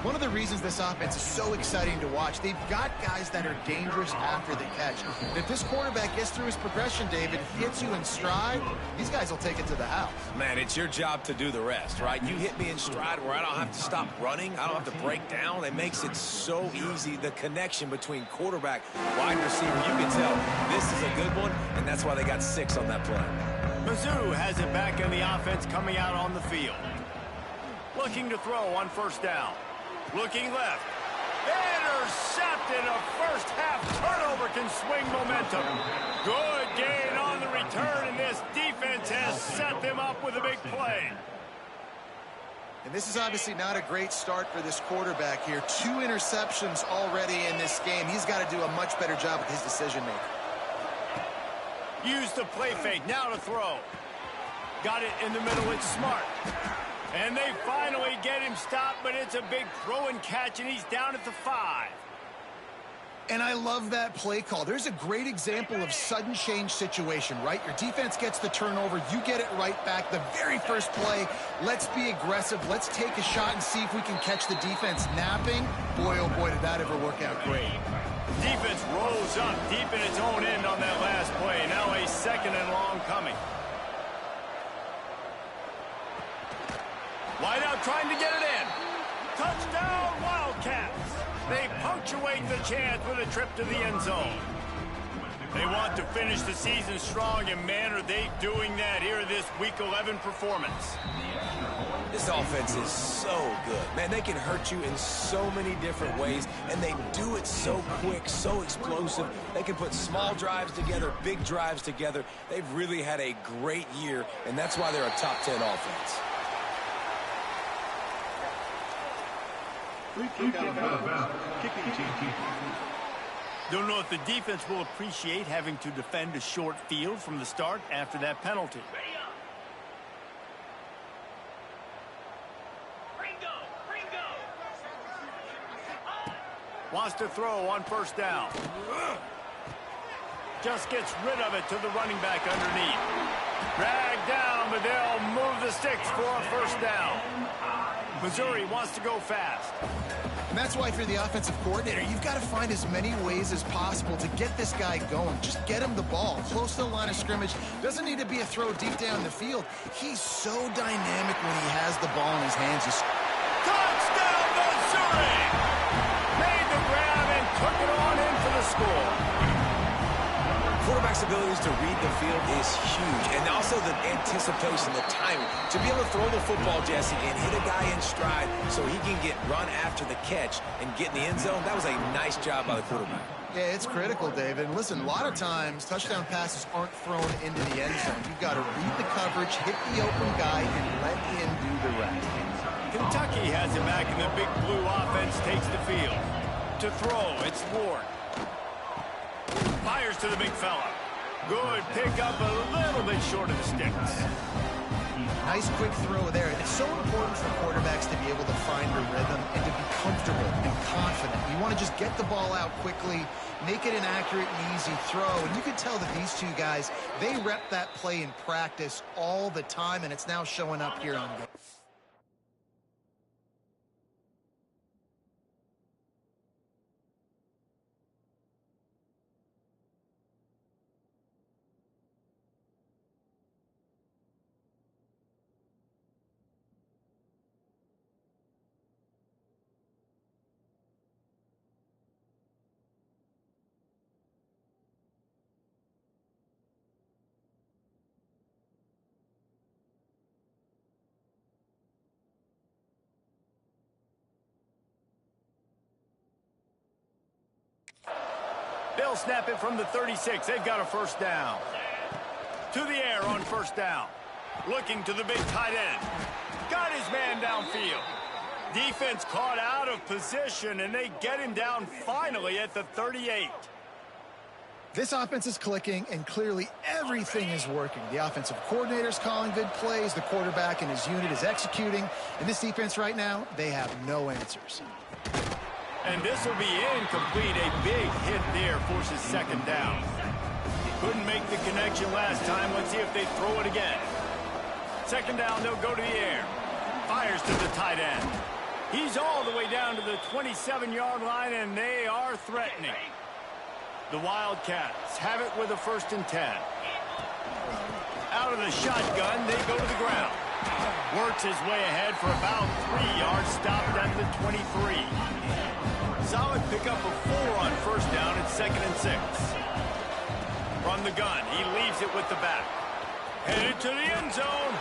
One of the reasons this offense is so exciting to watch, they've got guys that are dangerous after the catch. And if this quarterback gets through his progression, David, hits you in stride, these guys will take it to the house. Man, it's your job to do the rest, right? You hit me in stride where I don't have to stop running. I don't have to break down. It makes it so easy, the connection between quarterback, wide receiver. You can tell this is a good one, and that's why they got 6 on that play. Mizzou has it back in the offense coming out on the field. Looking to throw on first down. Looking left. Intercepted. A first half turnover can swing momentum. Good gain on the return, and this defense has set them up with a big play. And this is obviously not a great start for this quarterback here. 2 interceptions already in this game. He's got to do a much better job with his decision-making. Use the play fake. Now to throw. Got it in the middle. It's smart. And they finally get him stopped, but it's a big throw and catch, and he's down at the 5. And I love that play call. There's a great example of sudden change situation, right? Your defense gets the turnover. You get it right back. The very first play, let's be aggressive. Let's take a shot and see if we can catch the defense napping. Boy, oh boy, did that ever work out great. Defense rolls up deep in its own end on that last play. Now a second and long coming. Wide out trying to get it in. Touchdown, Wildcats. They punctuate the chance with a trip to the end zone. They want to finish the season strong, and man, are they doing that here in this Week 11 performance. This offense is so good. Man, they can hurt you in so many different ways, and they do it so quick, so explosive. They can put small drives together, big drives together. They've really had a great year, and that's why they're a top 10 offense. Free kick out of bounds. Kicking team. Don't know if the defense will appreciate having to defend a short field from the start after that penalty. Wants to throw on first down. Just gets rid of it to the running back underneath. Dragged down, but they'll move the sticks for a first down. Missouri wants to go fast. And that's why if you're the offensive coordinator, you've got to find as many ways as possible to get this guy going. Just get him the ball close to the line of scrimmage. Doesn't need to be a throw deep down the field. He's so dynamic when he has the ball in his hands. Touchdown, Missouri! Made the grab and took it on in for the score. Quarterback's abilities to read the field is huge, and also the anticipation, the timing. To be able to throw the football, Jesse, and hit a guy in stride so he can get run after the catch and get in the end zone, that was a nice job by the quarterback. Yeah, it's critical, David. And listen, a lot of times, touchdown passes aren't thrown into the end zone. You've got to read the coverage, hit the open guy, and let him do the rest. Kentucky has it back, and the big blue offense takes the field. To throw, it's Ward. Fires to the big fella. Good pick up, a little bit short of the sticks. Nice quick throw there. It's so important for quarterbacks to be able to find a rhythm and to be comfortable and confident. You want to just get the ball out quickly, make it an accurate and easy throw. And you can tell that these two guys, they rep that play in practice all the time, and it's now showing up here on game. They'll snap it from the 36. They've got a first down. To the air on first down. Looking to the big tight end. Got his man downfield. Defense caught out of position, and they get him down finally at the 38. This offense is clicking, and clearly everything is working. The offensive coordinator's calling good plays. The quarterback and his unit is executing. And this defense right now, they have no answers. And this will be incomplete. A big hit there forces second down. Couldn't make the connection last time. Let's see if they throw it again. Second down, they'll go to the air. Fires to the tight end. He's all the way down to the 27-yard line, and they are threatening. The Wildcats have it with a 1st and 10. Out of the shotgun, they go to the ground. Works his way ahead for about 3 yards, stopped at the 23. Solid pickup of 4 on first down at 2nd and 6. From the gun, he leaves it with the back. Headed to the end zone.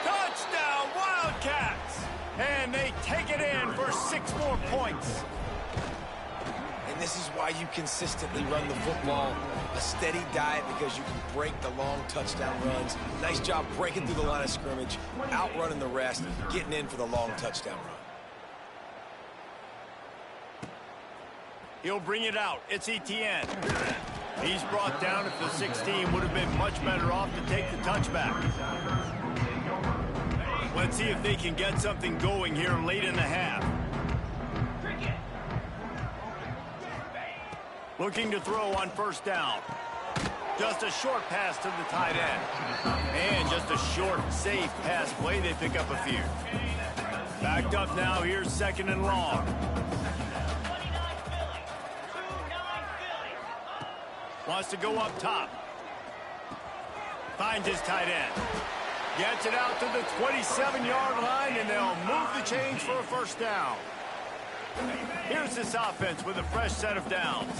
Touchdown, Wildcats! And they take it in for 6 more points. And this is why you consistently run the football. A steady diet because you can break the long touchdown runs. Nice job breaking through the line of scrimmage, outrunning the rest, getting in for the long touchdown run. He'll bring it out. It's Etienne. He's brought down at the 16. Would have been much better off to take the touchback. Let's see if they can get something going here late in the half. Looking to throw on first down. Just a short pass to the tight end. And just a short, safe pass play. They pick up a few. Backed up now. Here's 2nd and long. Wants to go up top. Finds his tight end. Gets it out to the 27-yard line, and they'll move the chains for a first down. Here's this offense with a fresh set of downs.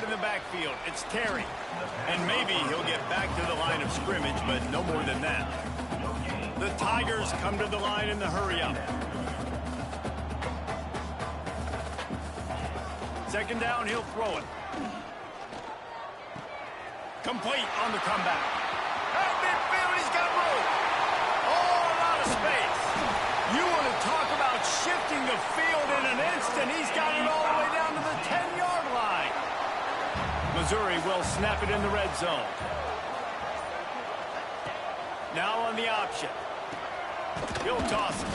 out in the backfield. It's Terry. And maybe he'll get back to the line of scrimmage, but no more than that. The Tigers come to the line in the hurry-up. Second down, he'll throw it. Complete on the comeback. At midfield, he's got room. Oh, a lot of space. You want to talk about shifting the field in an instant. He's got it all the way down to the 10-yard line. Missouri will snap it in the red zone. Now on the option. He'll toss it.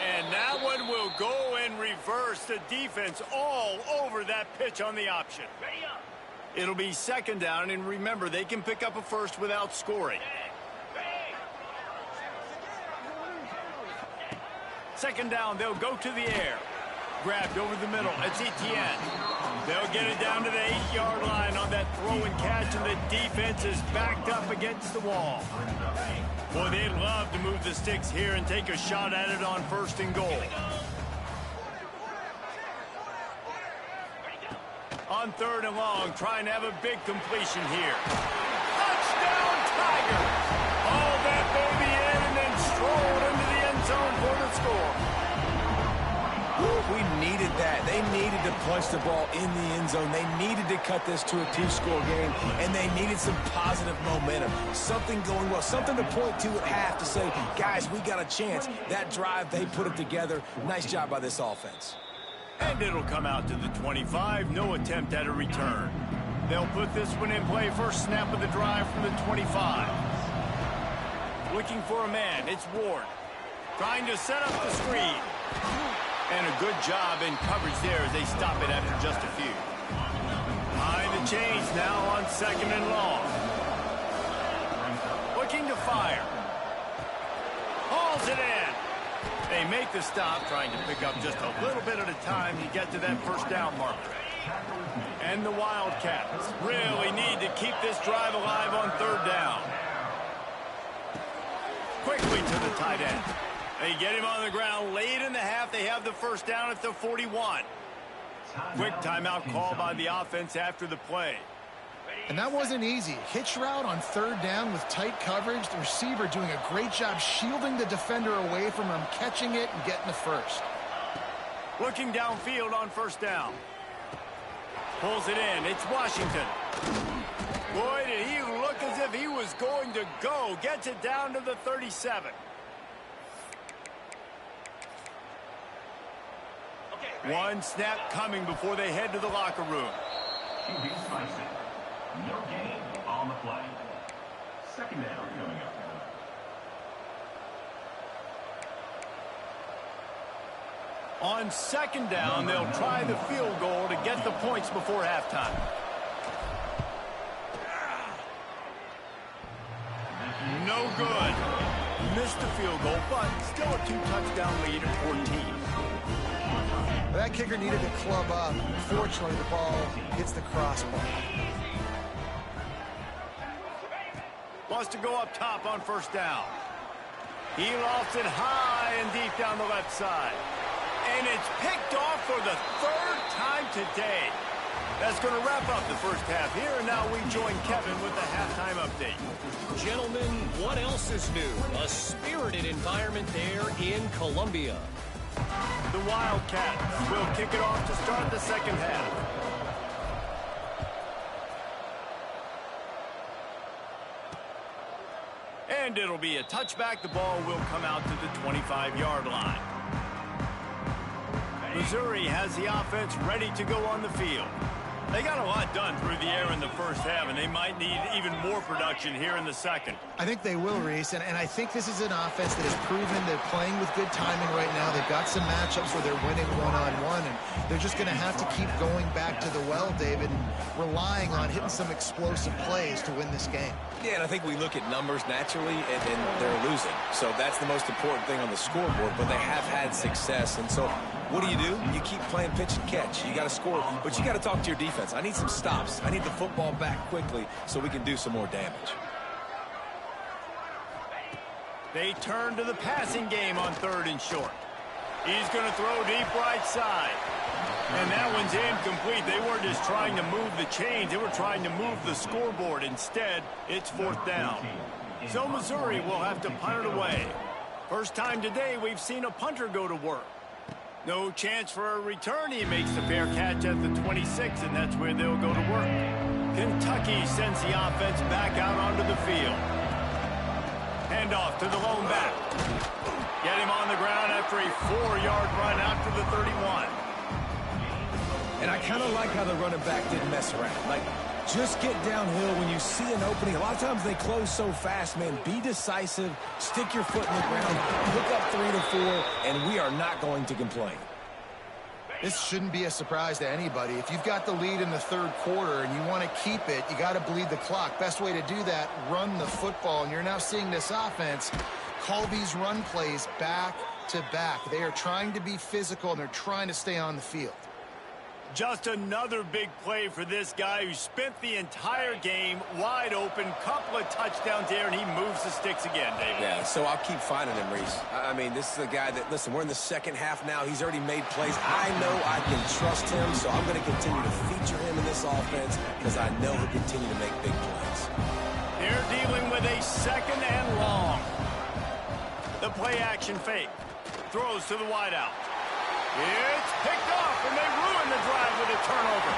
And that one will go in reverse. The defense all over that pitch on the option. It'll be second down, and remember, they can pick up a first without scoring. Second down, they'll go to the air. Grabbed over the middle. It's Etienne. They'll get it down to the 8-yard line on that throw and catch, and the defense is backed up against the wall. Boy, they'd love to move the sticks here and take a shot at it on first and goal. On third and long, trying to have a big completion here. Touchdown, Tigers! All that baby in and then strolled into the end zone for the score. We needed that. They needed to punch the ball in the end zone. They needed to cut this to a 2-score game, and they needed some positive momentum. Something going well, something to point to at half to say, guys, we got a chance. That drive, they put it together. Nice job by this offense. And it'll come out to the 25. No attempt at a return. They'll put this one in play. First snap of the drive from the 25. Looking for a man. It's Ward. Trying to set up the screen. And a good job in coverage there as they stop it after just a few. Behind the chains now on second and long. Looking to fire. Hauls it in. They make the stop, trying to pick up just a little bit at a time to get to that first down marker. And the Wildcats really need to keep this drive alive on third down. Quickly to the tight end. They get him on the ground late in the half. They have the first down at the 41. Quick timeout call by the offense after the play. And that wasn't easy. Hitch route on third down with tight coverage. The receiver doing a great job shielding the defender away from him, catching it and getting the first. Looking downfield on first down. Pulls it in. It's Washington. Boy, did he look as if he was going to go. Gets it down to the 37. One snap coming before they head to the locker room. No gain on the play. Second down coming up. On second down, they'll try the field goal to get the points before halftime. No good. Missed the field goal, but still a 2-touchdown lead at 14. That kicker needed to club up. Unfortunately, the ball hits the crossbar. Wants to go up top on first down. He lofts it high and deep down the left side. And it's picked off for the third time today. That's going to wrap up the first half here, and now we join Kevin with the halftime update. Gentlemen, what else is new? A spirited environment there in Columbia. The Wildcats will kick it off to start the second half. And it'll be a touchback. The ball will come out to the 25-yard line. Missouri has the offense ready to go on the field. They got a lot done through the air in the first half, and they might need even more production here in the second. I think they will, Reese, and I think this is an offense that has proven they're playing with good timing right now. They've got some matchups where they're winning one-on-one, and they're just going to have to keep going back to the well, David, and relying on hitting some explosive plays to win this game. Yeah, and I think we look at numbers naturally, and they're losing. So that's the most important thing on the scoreboard, but they have had success. And so what do? You keep playing pitch and catch. You got to score, but you got to talk to your defense. I need some stops. I need the football back quickly so we can do some more damage. They turn to the passing game on third and short. He's going to throw deep right side. And that one's incomplete. They weren't just trying to move the chains. They were trying to move the scoreboard. Instead, it's 4th down. So Missouri will have to punt it away. First time today we've seen a punter go to work. No chance for a return. He makes the fair catch at the 26, and that's where they'll go to work. Kentucky sends the offense back out onto the field. Handoff to the lone back. Get him on the ground after a 4-yard run out to the 31. And I kind of like how the running back didn't mess around. Like, just get downhill when you see an opening. A lot of times they close so fast, man. Be decisive, stick your foot in the ground, pick up 3 to 4, and we are not going to complain. This shouldn't be a surprise to anybody. If you've got the lead in the 3rd quarter and you want to keep it, you got to bleed the clock. Best way to do that, run the football. And you're now seeing this offense call these run plays back to back. They are trying to be physical, and they're trying to stay on the field. Just another big play for this guy who spent the entire game wide open, couple of touchdowns there, and he moves the sticks again, David. Yeah, so I'll keep finding him, Reese. I mean, this is a guy that, listen, we're in the 2nd half now. He's already made plays. I know I can trust him, so I'm going to continue to feature him in this offense because I know he'll continue to make big plays. They're dealing with a 2nd and long. The play action fake. Throws to the wideout. It's picked off, and they ruin the drive with a turnover.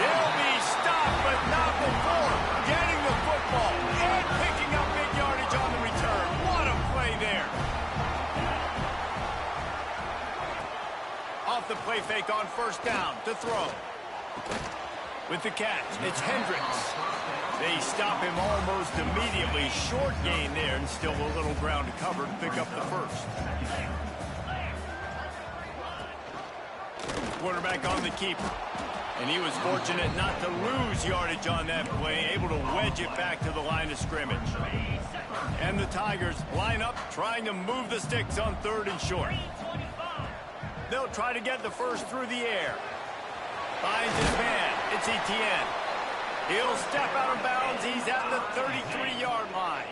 They'll be stopped, but not before getting the football and picking up big yardage on the return. What a play there. Off the play fake on 1st down to throw. With the catch, it's Hendricks. They stop him almost immediately. Short gain there, and still a little ground to cover to pick up the 1st. Quarterback on the keeper. And he was fortunate not to lose yardage on that play, able to wedge it back to the line of scrimmage. And the Tigers line up, trying to move the sticks on 3rd and short. They'll try to get the 1st through the air. Finds his man. It's Etienne. He'll step out of bounds. He's at the 33-yard line.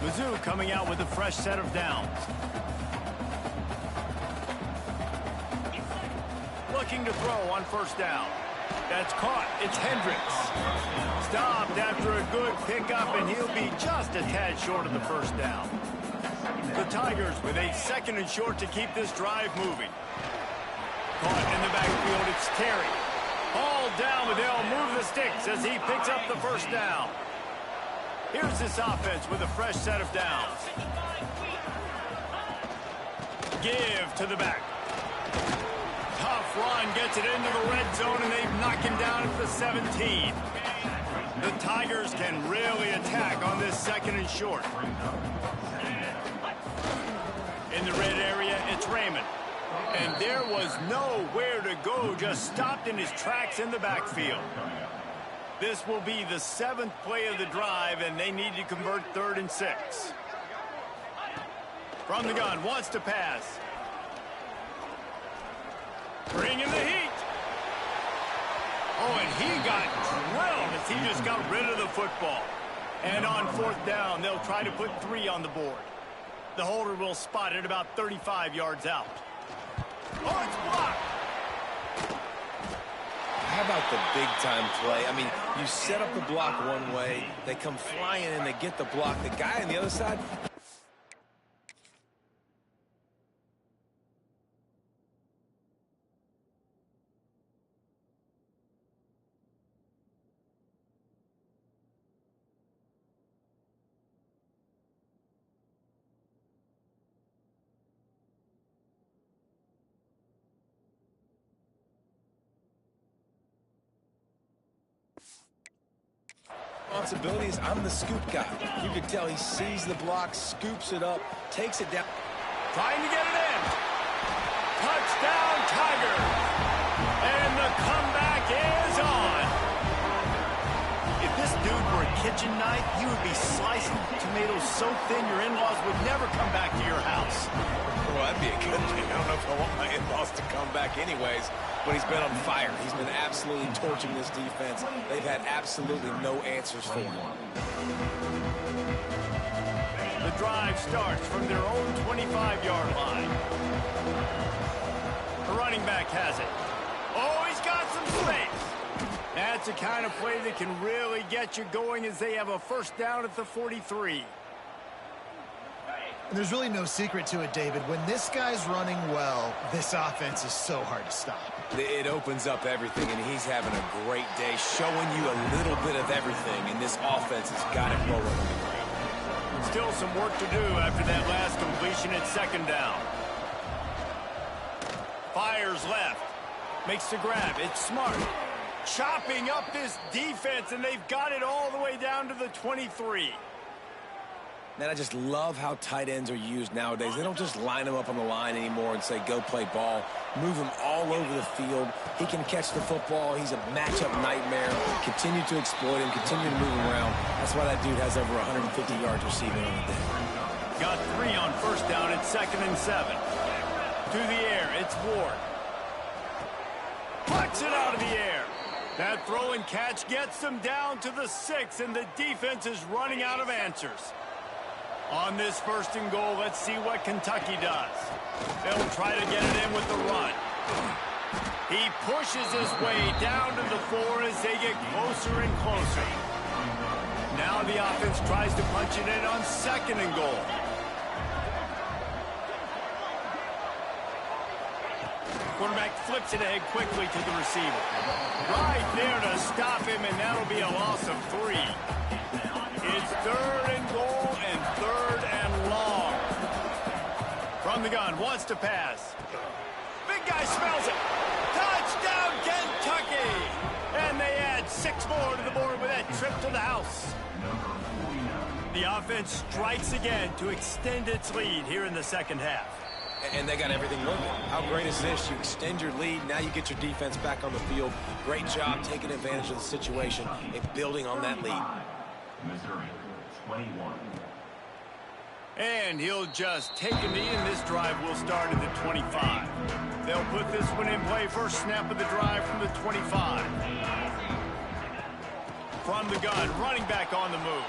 Mizzou coming out with a fresh set of downs. Looking to throw on 1st down. That's caught. It's Hendricks. Stopped after a good pickup, and he'll be just a tad short of the 1st down. The Tigers with a 2nd and short to keep this drive moving. Caught in the backfield, it's Terry. Ball down, but they'll move the sticks as he picks up the 1st down. Here's this offense with a fresh set of downs. Give to the back. Tough run, gets it into the red zone, and they've knocked him down at the 17. The Tigers can really attack on this 2nd and short. In the red area, it's Raymond. And there was nowhere to go, just stopped in his tracks in the backfield. This will be the 7th play of the drive, and they need to convert 3rd and 6. From the gun, wants to pass. Bringing the heat. Oh, and he got drilled as he just got rid of the football. And on 4th down, they'll try to put 3 on the board. The holder will spot it about 35 yards out. Oh, it's blocked. How about the big-time play? I mean, you set up the block one way, they come flying and they get the block. The guy on the other side... responsibilities. I'm the scoop guy. You can tell he sees the block, scoops it up, takes it down. Trying to get it in. Touchdown, Tigers. And the comeback is on. If this dude were a kitchen knife, you would be slicing tomatoes so thin your in-laws would never come back to your house. Well, that'd be a good thing. I don't know if I want my in-laws to come back anyways, but he's been on fire. He's been absolutely torching this defense. They've had absolutely no answers for him. The drive starts from their own 25-yard line. The running back has it. That's a kind of play that can really get you going as they have a first down at the 43. And there's really no secret to it, David. When this guy's running well, this offense is so hard to stop. It opens up everything, and he's having a great day, showing you a little bit of everything, and this offense has got it rolling on the ground. Still some work to do after that last completion at second down. Fires left. Makes the grab. It's smart. Chopping up this defense, and they've got it all the way down to the 23. Man, I just love how tight ends are used nowadays. They don't just line them up on the line anymore and say, go play ball. Move him all over the field. He can catch the football. He's a matchup nightmare. Continue to exploit him. Continue to move him around. That's why that dude has over 150 yards receiving on the day. Got 3 on first down at 2nd and 7. To the air, it's Ward. Plucks it out of the air. That throw and catch gets them down to the 6, and the defense is running out of answers. On this 1st and goal, let's see what Kentucky does. They'll try to get it in with the run. He pushes his way down to the 4 as they get closer and closer. Now the offense tries to punch it in on 2nd and goal. Quarterback flips it ahead quickly to the receiver. Right there to stop him, and that'll be a loss of 3. It's 3rd and goal and 3rd and long. From the gun, wants to pass. Big guy smells it. Touchdown, Kentucky! And they add 6 more to the board with that trip to the house. The offense strikes again to extend its lead here in the 2nd half. And they got everything working. How great is this? You extend your lead. Now you get your defense back on the field. Great job taking advantage of the situation and building on that lead. Missouri, 21. And he'll just take a knee, and this drive will start at the 25. They'll put this one in play. First snap of the drive from the 25. From the gun, running back on the move.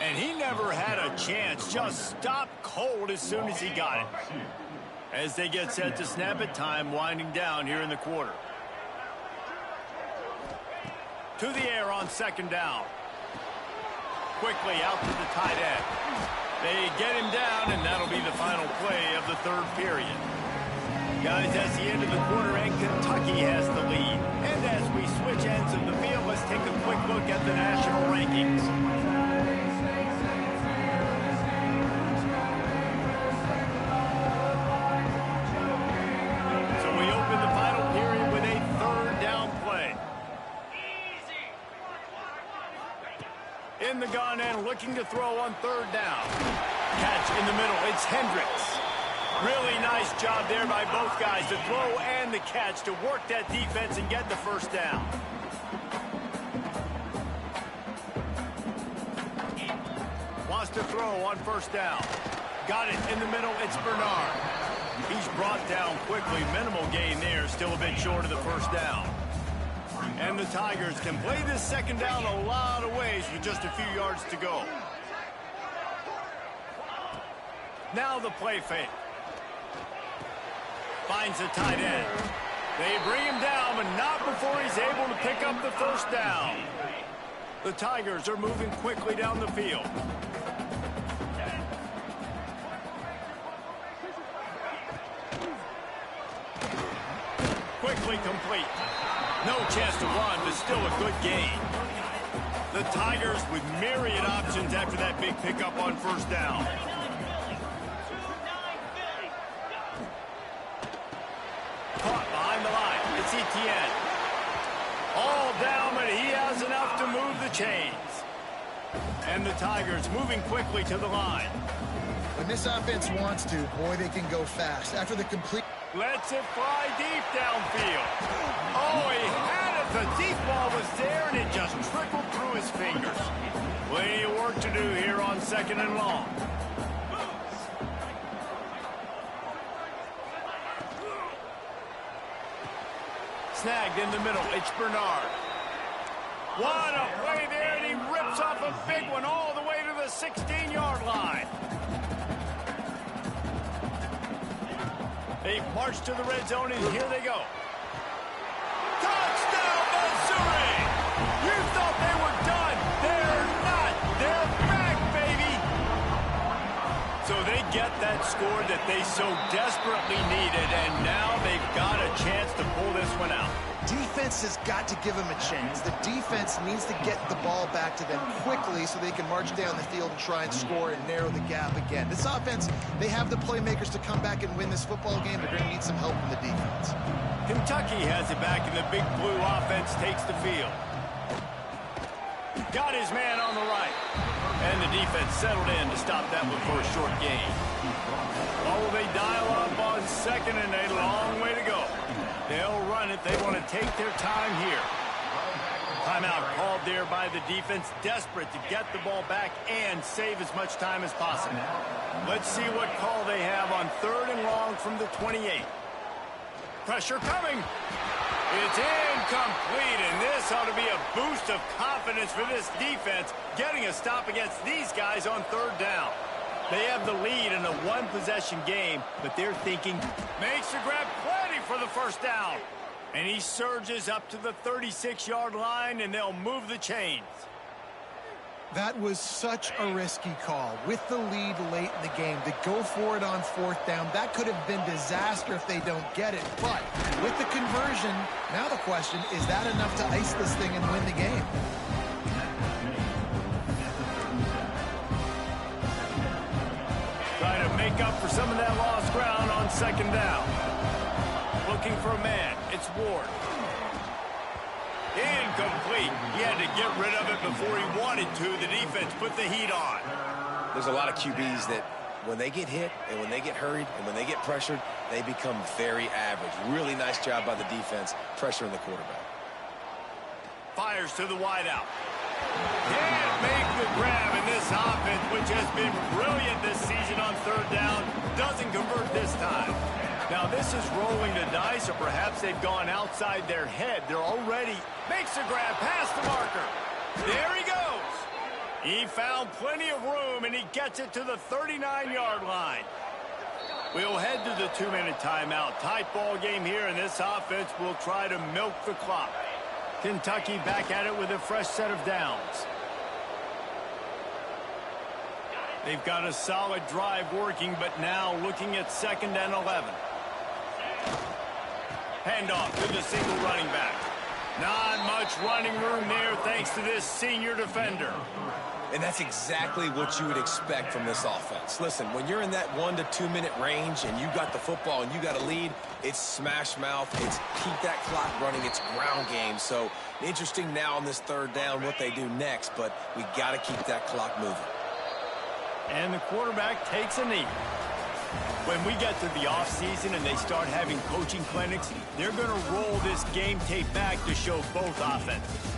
And he never had a chance. Just stopped cold as soon as he got it. As they get set to snap it, time winding down here in the quarter. To the air on 2nd down. Quickly out to the tight end. They get him down, and that'll be the final play of the 3rd period. Guys, that's the end of the quarter, and Kentucky has the lead. And as we switch ends of the field, let's take a quick look at the national rankings. In the gun and looking to throw on 3rd down. Catch in the middle. It's Hendricks. Really nice job there by both guys to throw and the catch to work that defense and get the 1st down. Wants to throw on 1st down. Got it in the middle. It's Bernard. He's brought down quickly. Minimal gain there. Still a bit short of the 1st down. And the Tigers can play this 2nd down a lot of ways with just a few yards to go. Now the play fake. Finds a tight end. They bring him down, but not before he's able to pick up the 1st down. The Tigers are moving quickly down the field. Quickly complete. No chance to run, but still a good gain. The Tigers with myriad options after that big pickup on 1st down. Caught behind the line. It's Etienne. All down, but he has enough to move the chains. And the Tigers moving quickly to the line. When this offense wants to, boy, they can go fast. After the complete... Lets it fly deep downfield. Oh, he had it. The deep ball was there, and it just trickled through his fingers. Plenty of work to do here on 2nd and long. Snagged in the middle. It's Bernard. What a play there, and he rips off a big one all the way to the 16-yard line. They march to the red zone, and here they go. Touchdown, Missouri! scored that they so desperately needed, and now they've got a chance to pull this one out. Defense has got to give them a chance. The defense needs to get the ball back to them quickly so they can march down the field and try and score and narrow the gap again. This offense, they have the playmakers to come back and win this football game. They're going to need some help from the defense. Kentucky has it back, and the big blue offense takes the field. Got his man on the right. And the defense settled in to stop that one for a short gain. Oh, they dial up on second, and a long way to go. They'll run it. They want to take their time here. Timeout called there by the defense, desperate to get the ball back and save as much time as possible. Let's see what call they have on 3rd and long from the 28. Pressure coming. It's incomplete, and this ought to be a boost of confidence for this defense, getting a stop against these guys on 3rd down. They have the lead in a one-possession game, but they're thinking, makes the grab plenty for the first down. And he surges up to the 36-yard line, and they'll move the chains. That was such a risky call. With the lead late in the game, to go for it on 4th down, that could have been disaster if they don't get it. But with the conversion, now the question, is that enough to ice this thing and win the game? Trying to make up for some of that lost ground on 2nd down. Looking for a man. It's Ward. Incomplete. He had to get rid of it before he wanted to. The defense put the heat on. There's a lot of QBs that when they get hit and when they get hurried and when they get pressured, they become very average. Really nice job by the defense pressuring the quarterback. Fires to the wideout. Can't make the grab, and this offense, which has been brilliant this season on 3rd down, doesn't convert this time. Now, this is rolling the dice, or perhaps they've gone outside their head. They're already makes a grab past the marker. There he goes. He found plenty of room, and he gets it to the 39-yard line. We'll head to the 2-minute timeout. Tight ball game here, and this offense will try to milk the clock. Kentucky back at it with a fresh set of downs. They've got a solid drive working, but now looking at 2nd and 11. Handoff to the single running back. Not much running room there thanks to this senior defender. And that's exactly what you would expect from this offense. Listen, when you're in that 1 to 2 minute range and you got the football and you got a lead, it's smash mouth, it's keep that clock running, it's ground game. So interesting now on this 3rd down what they do next, but we got to keep that clock moving. And the quarterback takes a knee. When we get to the offseason and they start having coaching clinics, they're going to roll this game tape back to show both offenses.